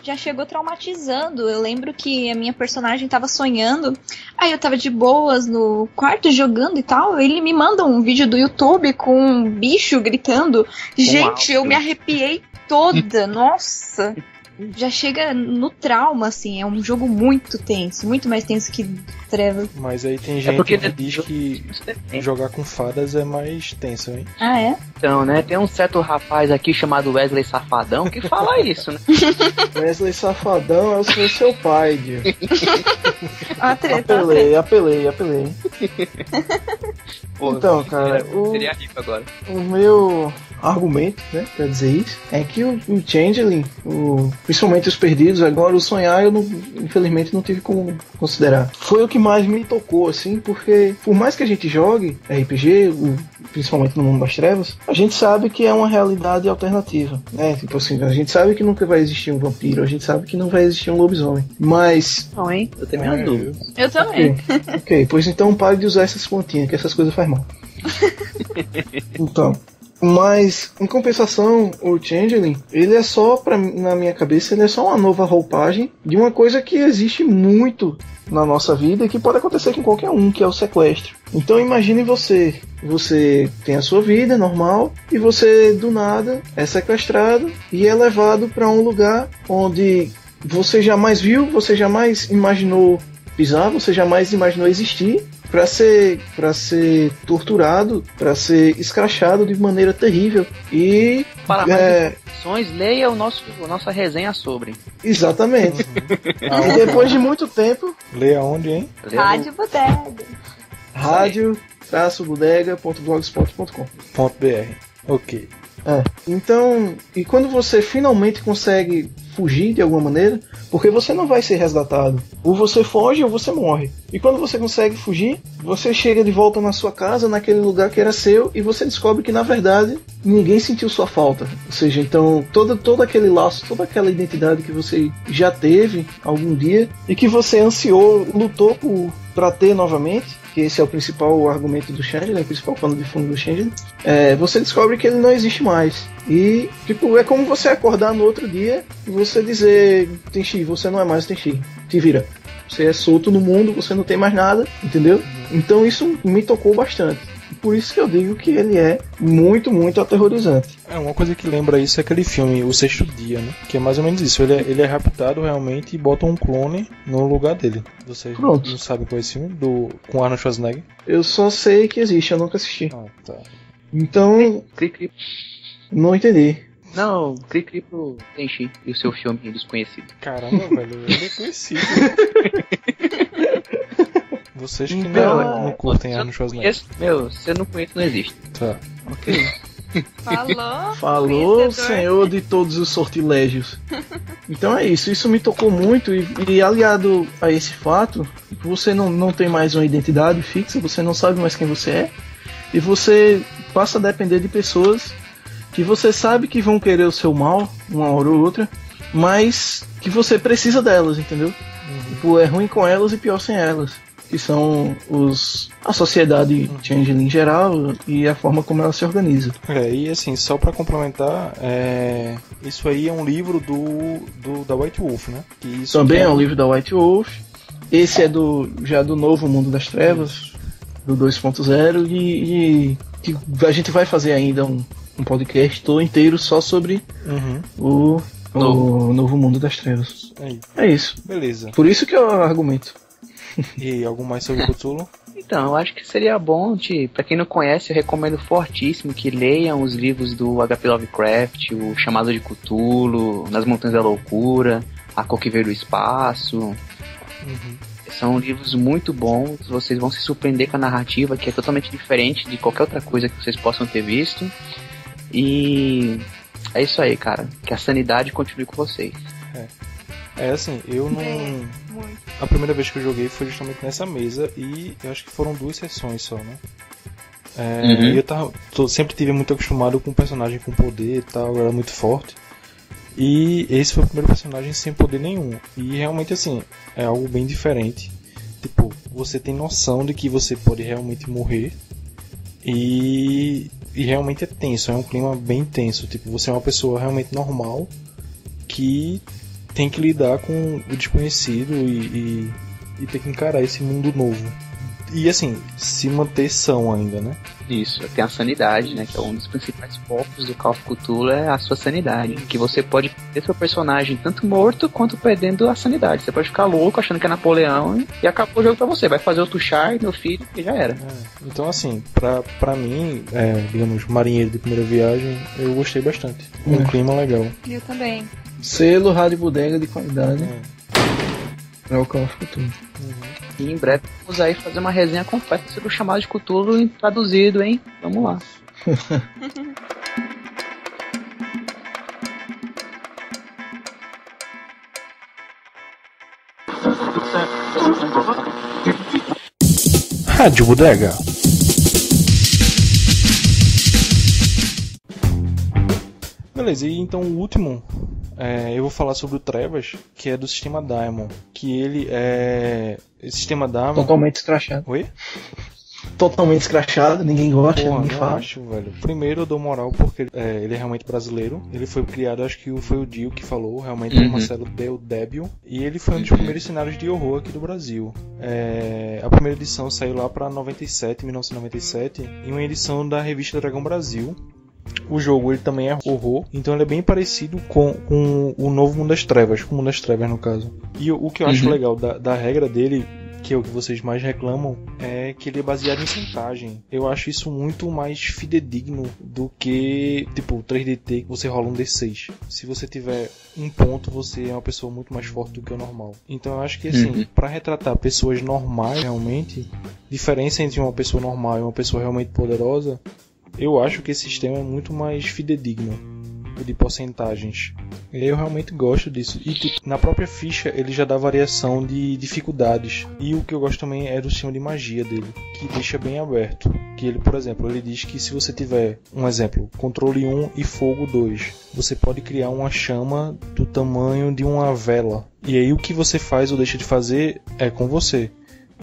Já chegou traumatizando. Eu lembro que a minha personagem tava sonhando. Aí eu tava de boas no quarto jogando e tal. Ele me manda um vídeo do YouTube com um bicho gritando. Gente, eu me arrepiei toda. Nossa. Já chega no trauma, assim. É um jogo muito tenso. Muito mais tenso que Trevas. Mas aí tem gente porque que diz que jogar com fadas é mais tenso, hein? Ah, é? Então, né? Tem um certo rapaz aqui chamado Wesley Safadão que fala isso, né? Wesley Safadão é o seu pai, Dio. Ó, a treta. Apelei. Pô, Então, cara, seria rico agora. o meu argumento, né, pra dizer isso, é que o Changeling, principalmente os perdidos, agora o sonhar eu infelizmente não tive como considerar. Foi o que mais me tocou, assim, porque por mais que a gente jogue RPG, principalmente no mundo das trevas, a gente sabe que é uma realidade alternativa, né? Tipo assim, a gente sabe que nunca vai existir um vampiro, a gente sabe que não vai existir um lobisomem, mas... Não, hein? Eu tenho minhas dúvidas. Eu também. Ok, pois então pare de usar essas pontinhas, que essas coisas fazem mal. Então... Mas, em compensação, o Changeling, ele é só, na minha cabeça, ele é só uma nova roupagem de uma coisa que existe muito na nossa vida e que pode acontecer com qualquer um, que é o sequestro. Então imagine você tem a sua vida normal e você, do nada, é sequestrado e é levado para um lugar onde você jamais viu, você jamais imaginou pisar, você jamais imaginou existir, para ser torturado, para ser escrachado de maneira terrível. E para mais informações, leia a nossa resenha sobre. Exatamente. E depois de muito tempo, leia onde, hein? Rádio Bodega. radio-bodega.blogspot.com .br. Ok. Então, e quando você finalmente consegue fugir de alguma maneira, porque você não vai ser resgatado, ou você foge ou você morre. E quando você consegue fugir, você chega de volta na sua casa, naquele lugar que era seu, e você descobre que na verdade ninguém sentiu sua falta. Ou seja, então todo aquele laço, toda aquela identidade que você já teve algum dia e que você ansiou, lutou para ter novamente, que esse é o principal argumento do Changeling, o principal pano de fundo do Changeling, você descobre que ele não existe mais. E tipo, é como você acordar no outro dia e você dizer: Tenchi, você não é mais Tenchi, te vira. Você é solto no mundo, você não tem mais nada, entendeu? Então isso me tocou bastante. Por isso que eu digo que ele é muito, muito aterrorizante. Uma coisa que lembra isso é aquele filme, O Sexto Dia, né? Que é mais ou menos isso. Ele é raptado realmente e botam um clone no lugar dele. Vocês não sabem qual é esse filme? Com Arnold Schwarzenegger? Eu só sei que existe, eu nunca assisti. Tá. Então... Cri. Não entendi. Não, cri pro Tenchi e o seu filme Desconhecido. Caramba, velho, ele é conhecido. Vocês que não curtem Arnold Schwarzenegger. Você não conhece, não existe. Tá. Ok. Falou, senhor de todos os sortilégios. Então é isso me tocou muito e aliado a esse fato, você não tem mais uma identidade fixa, você não sabe mais quem você é, e você passa a depender de pessoas que você sabe que vão querer o seu mal, uma hora ou outra, mas que você precisa delas, entendeu? Tipo, é ruim com elas e pior sem elas, que são a sociedade Changeling em geral e a forma como ela se organiza. E assim, só pra complementar, isso aí é um livro da White Wolf, né? Também é um livro da White Wolf. Esse é já do novo Mundo das Trevas, do 2.0, e que a gente vai fazer ainda um podcast todo inteiro só sobre o novo Mundo das Trevas. É isso. Beleza. Por isso que eu argumento. E algo mais sobre Cthulhu? Então, eu acho que seria bom, pra quem não conhece, eu recomendo fortíssimo que leiam os livros do H.P. Lovecraft, o Chamado de Cthulhu, Nas Montanhas da Loucura, A Cor que Veio do Espaço. São livros muito bons, vocês vão se surpreender com a narrativa, que é totalmente diferente de qualquer outra coisa que vocês possam ter visto. E é isso aí, cara. Que a sanidade continue com vocês. Assim, eu não... A primeira vez que eu joguei foi justamente nessa mesa e eu acho que foram 2 sessões só, né? Eu sempre tive muito acostumado com um personagem com poder e tal, era muito forte. E esse foi o primeiro personagem sem poder nenhum. E realmente, assim, é algo bem diferente. Tipo, você tem noção de que você pode realmente morrer e realmente é tenso, é um clima bem tenso. Tipo, você é uma pessoa realmente normal que tem que lidar com o desconhecido e ter que encarar esse mundo novo. E assim, se manter são ainda, né? Isso, tem a sanidade, né? Que é um dos principais focos do Call of Cthulhu, é a sua sanidade. Que você pode ter seu personagem tanto morto quanto perdendo a sanidade. Você pode ficar louco achando que é Napoleão e acabou o jogo pra você. Vai fazer outro char, meu filho, e já era. Então assim, pra mim, digamos, marinheiro de primeira viagem, eu gostei bastante. Um clima legal. Eu também. Selo Rádio Bodega de qualidade. É o Call of Cthulhu. E em breve vamos aí fazer uma resenha completa sobre o chamado de Cthulhu traduzido, hein? Vamos lá. Rádio Bodega. Beleza, e então o último, eu vou falar sobre o Trevas, que é do sistema Daemon. Que ele é... Esse sistema Daemon... Totalmente escrachado. Oi? Totalmente escrachado, ninguém gosta, Porra, ninguém não fala. acho, velho. Primeiro eu dou moral porque ele é realmente brasileiro. Ele foi criado, acho que foi o Dio que falou, realmente é o Marcelo Del Débio. E ele foi um dos primeiros cenários de horror aqui do Brasil. A primeira edição saiu lá pra 1997, em uma edição da revista Dragão Brasil. O jogo ele também é horror, então ele é bem parecido com o novo Mundo das Trevas, com o Mundo das Trevas no caso. E o que eu acho legal da regra dele, que é o que vocês mais reclamam, é que ele é baseado em contagem. Eu acho isso muito mais fidedigno do que, tipo, o 3DT que você rola um D6. Se você tiver um ponto, você é uma pessoa muito mais forte do que o normal. Então eu acho que, assim, pra retratar pessoas normais realmente, diferença entre uma pessoa normal e uma pessoa realmente poderosa, eu acho que esse sistema é muito mais fidedigno, de porcentagens. Eu realmente gosto disso. E tipo, na própria ficha ele já dá variação de dificuldades. E o que eu gosto também é do sistema de magia dele, que deixa bem aberto. Que ele, por exemplo, ele diz que se você tiver, um exemplo, controle 1 e fogo 2, você pode criar uma chama do tamanho de uma vela. E aí o que você faz ou deixa de fazer é com você.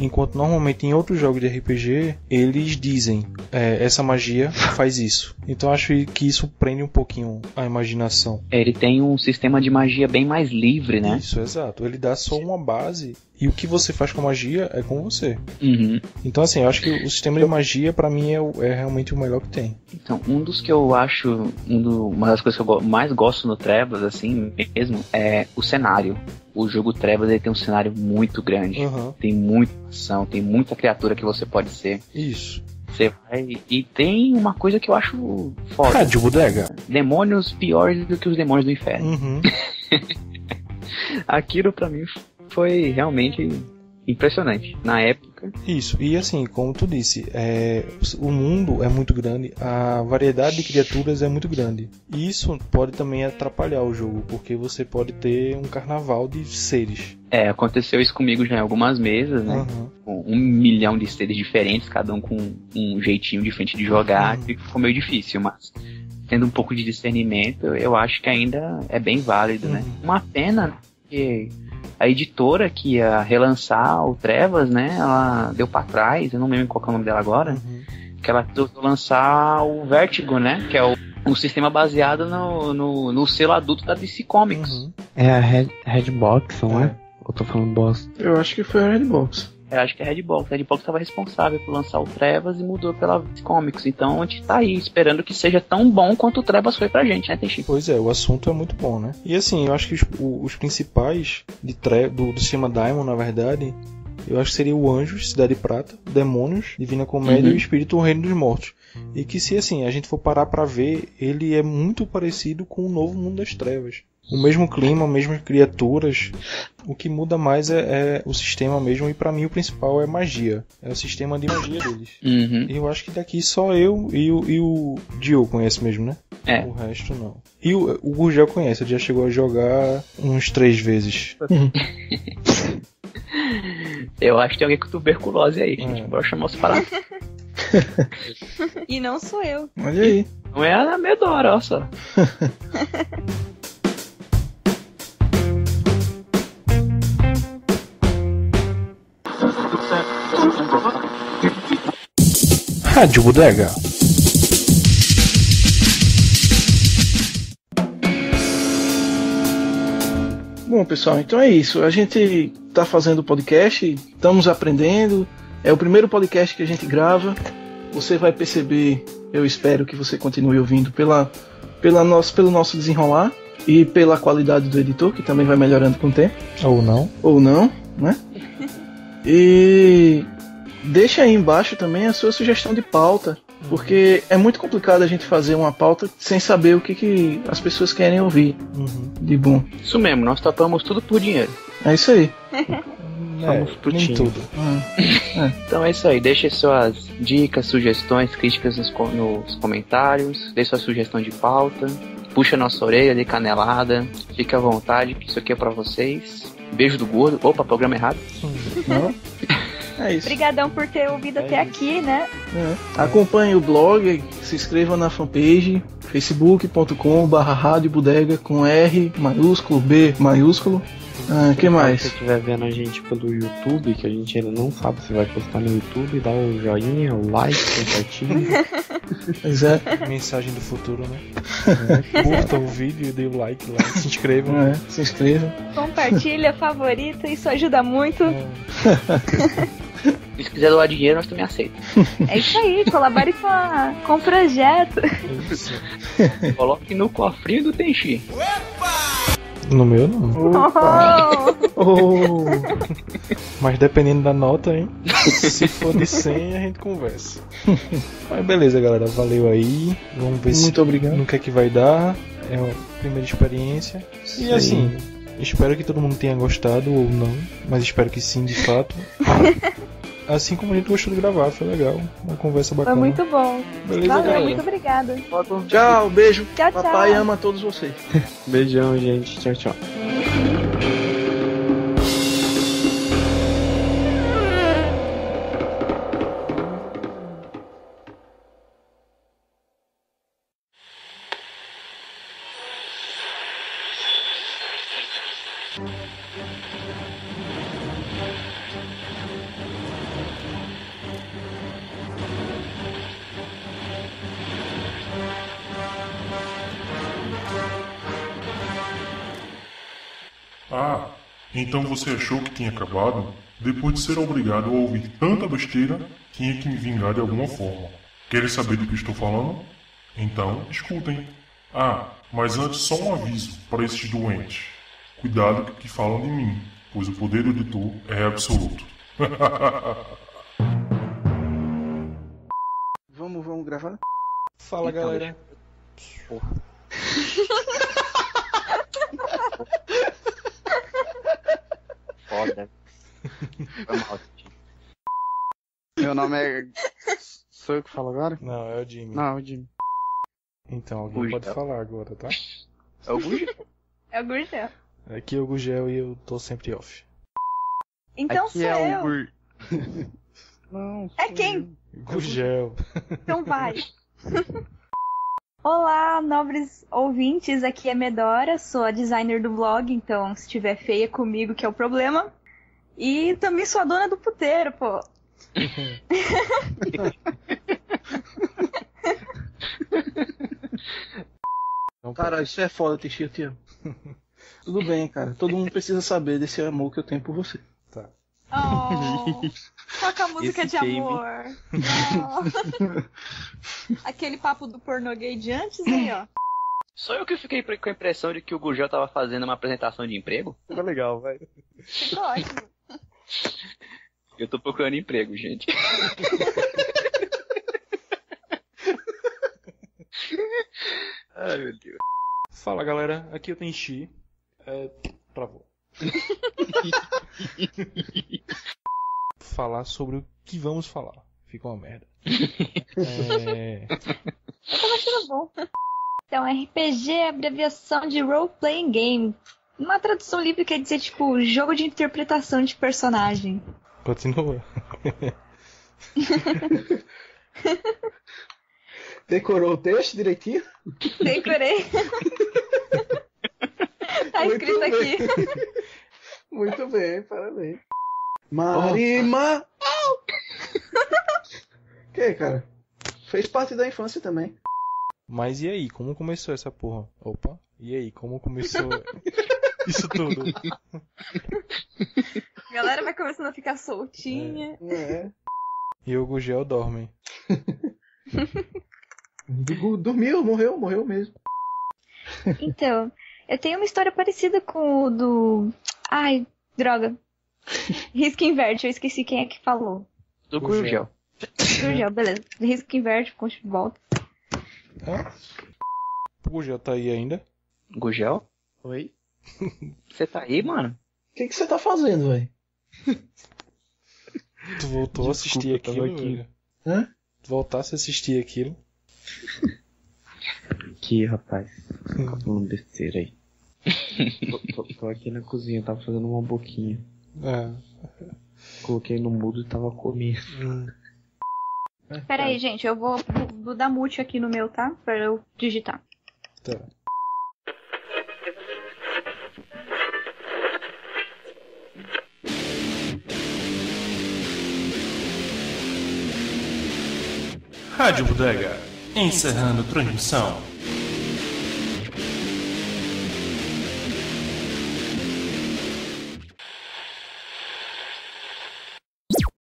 Enquanto normalmente em outros jogos de RPG eles dizem essa magia faz isso. Então acho que isso prende um pouquinho a imaginação. Ele tem um sistema de magia bem mais livre, né? Isso, exato. Ele dá só uma base e o que você faz com a magia é com você. Então assim, eu acho que o sistema de magia pra mim é realmente o melhor que tem. Então, um dos que eu acho, uma das coisas que eu mais gosto no Trevas, assim mesmo, é o cenário. O jogo Trevas ele tem um cenário muito grande. Tem muita ação, tem muita criatura que você pode ser. Isso. Você vai... E tem uma coisa que eu acho foda. Rádio Bodega. Demônios piores do que os demônios do inferno. Aquilo pra mim foi realmente impressionante na época. Isso, e assim, como tu disse, o mundo é muito grande, a variedade de criaturas é muito grande. E isso pode também atrapalhar o jogo, porque você pode ter um carnaval de seres. Aconteceu isso comigo já em algumas mesas, né? Com 1 milhão de seres diferentes, cada um com um jeitinho diferente de jogar, e ficou meio difícil, mas tendo um pouco de discernimento, eu acho que ainda é bem válido, né? Uma pena que a editora que ia relançar o Trevas, né, ela deu pra trás, eu não lembro qual é o nome dela agora, que ela resolveu lançar o Vertigo, né, que é um sistema baseado no selo adulto da DC Comics. É a Redbox, não é? Eu tô falando bosta. Eu acho que foi a Redbox. Eu acho que é a Redbox. A Redbox estava responsável por lançar o Trevas e mudou pela DC Comics. Então a gente tá aí esperando que seja tão bom quanto o Trevas foi pra gente, né, Teixeira? Pois é, o assunto é muito bom, né? E assim, eu acho que os principais do sistema Daemon, na verdade, eu acho que seria o Anjos, Cidade Prata, Demônios, Divina Comédia e o Espírito, o Reino dos Mortos. E que se assim, a gente for parar pra ver, ele é muito parecido com o novo Mundo das Trevas. O mesmo clima, as mesmas criaturas. O que muda mais é o sistema mesmo. E pra mim o principal é magia. É o sistema de magia deles. E eu acho que daqui só eu e o Dio conhece mesmo, né? O resto não. E o Gurgel conhece. Ele já chegou a jogar uns 3 vezes. Eu acho que tem alguém com tuberculose aí, gente. Bora chamar os parados. E não sou eu. Olha aí. Não é a Medora, olha só. Rádio Bodega. Bom, pessoal, então é isso. A gente tá fazendo o podcast, estamos aprendendo. É o primeiro podcast que a gente grava. Você vai perceber, eu espero que você continue ouvindo pelo nosso desenrolar e pela qualidade do editor, que também vai melhorando com o tempo. Ou não, né? E deixa aí embaixo também a sua sugestão de pauta, porque é muito complicado a gente fazer uma pauta sem saber o que as pessoas querem ouvir de bom. Isso mesmo, nós topamos tudo por dinheiro. É isso aí. Nem tudo. Então é isso aí, deixe suas dicas, sugestões, críticas nos comentários, dê sua sugestão de pauta, puxa nossa orelha de canelada, fique à vontade, que isso aqui é pra vocês. Beijo do gordo. Opa, programa errado. Não? É isso. Obrigadão por ter ouvido até aqui, né? Acompanhe o blog, se inscreva na fanpage facebook.com/Rádio Bodega com R maiúsculo, B maiúsculo. Que mais? Se você estiver vendo a gente pelo YouTube, que a gente ainda não sabe se vai postar no YouTube, dá o joinha, o like, compartilha. Pois é. Mensagem do futuro, né? Curta o vídeo e dê o like lá, se inscreva. Se inscreva. Compartilha, favorita, isso ajuda muito. Se quiser doar dinheiro, nós também aceitamos. É isso aí, colabore com o projeto. Isso. Coloque no cofrinho do Tenchi. No meu não. Mas dependendo da nota, hein? Se for de 100, a gente conversa. Mas beleza, galera. Valeu aí. Vamos ver Muito obrigado. no que é que vai dar. É a primeira experiência. E assim, espero que todo mundo tenha gostado ou não. Mas espero que sim, de fato. Assim como a gente gostou de gravar, foi legal. Uma conversa bacana. Foi muito bom. Beleza, Valeu, galera. muito obrigada. Tchau, beijo. Tchau, Papai tchau. ama todos vocês. Beijão, gente. Tchau, tchau. Ah, então você achou que tinha acabado? Depois de ser obrigado a ouvir tanta besteira, tinha que me vingar de alguma forma. Querem saber do que estou falando? Então, escutem. Ah, mas antes só um aviso para esses doentes. Cuidado com o que falam de mim, pois o poder do editor é absoluto. Vamos gravar? Fala, Então, galera. Foda. Foi mal. Meu nome é... Sou eu que falo agora? Não, é o Jimmy. Não, é o Jimmy. Então, alguém Ui, pode tá. falar agora, tá? É o Gugel? É o Gurgel. Aqui é o Gugel e eu tô sempre off. Então Aqui sou é eu. o Gur... Não, É sou quem? Gugel. Então vai. Olá, nobres ouvintes, aqui é Medora, sou a designer do blog, então se tiver feia comigo que é o problema. E também sou a dona do puteiro, pô. Então, Cara, isso é foda, Teixeira, eu te amo. Tudo bem, cara. Todo mundo precisa saber desse amor que eu tenho por você. tá. Oh, toca a música Esse de game. amor. Oh. Aquele papo do pornô gay de antes aí, ó. Só eu que fiquei com a impressão de que o Gugel tava fazendo uma apresentação de emprego? Ficou legal, vai. Ficou ótimo. Eu tô procurando emprego, gente. Ai, meu Deus. Fala, galera. Aqui eu tenho Xi. Travou. Falar sobre o que vamos falar. Fica uma merda. Eu tava achando bom. Então, RPG é abreviação de Role Playing Game. Uma tradução livre quer dizer, tipo, jogo de interpretação de personagem. Continua. Decorou o texto direitinho? Decorei. Tá Muito escrito bem. aqui. Muito bem, parabéns. Marima! Que, cara? Fez parte da infância também. Mas e aí, como começou essa porra? Opa, e aí, como começou isso tudo? A galera vai começando a ficar soltinha. É. E o Gugel dorme. Dormiu, morreu mesmo. Então, eu tenho uma história parecida com o do... Ai, droga. Risco inverte, eu esqueci quem é que falou. Do Gurgel. Gurgel, beleza. Risco inverte, conte de volta. O Gugel tá aí ainda? Gurgel? Oi? Você tá aí, mano? O que você tá fazendo, velho? Tu voltou a assistir aquilo, velho? Hã? Tu voltasse a assistir aquilo? Aqui, rapaz. Fica falando besteira aí. Tô aqui na cozinha, tava fazendo uma boquinha. Coloquei no mudo e tava comendo. Pera aí, gente, eu vou dar mute aqui no meu, tá? Pra eu digitar. Tá. Rádio Bodega, encerrando transmissão.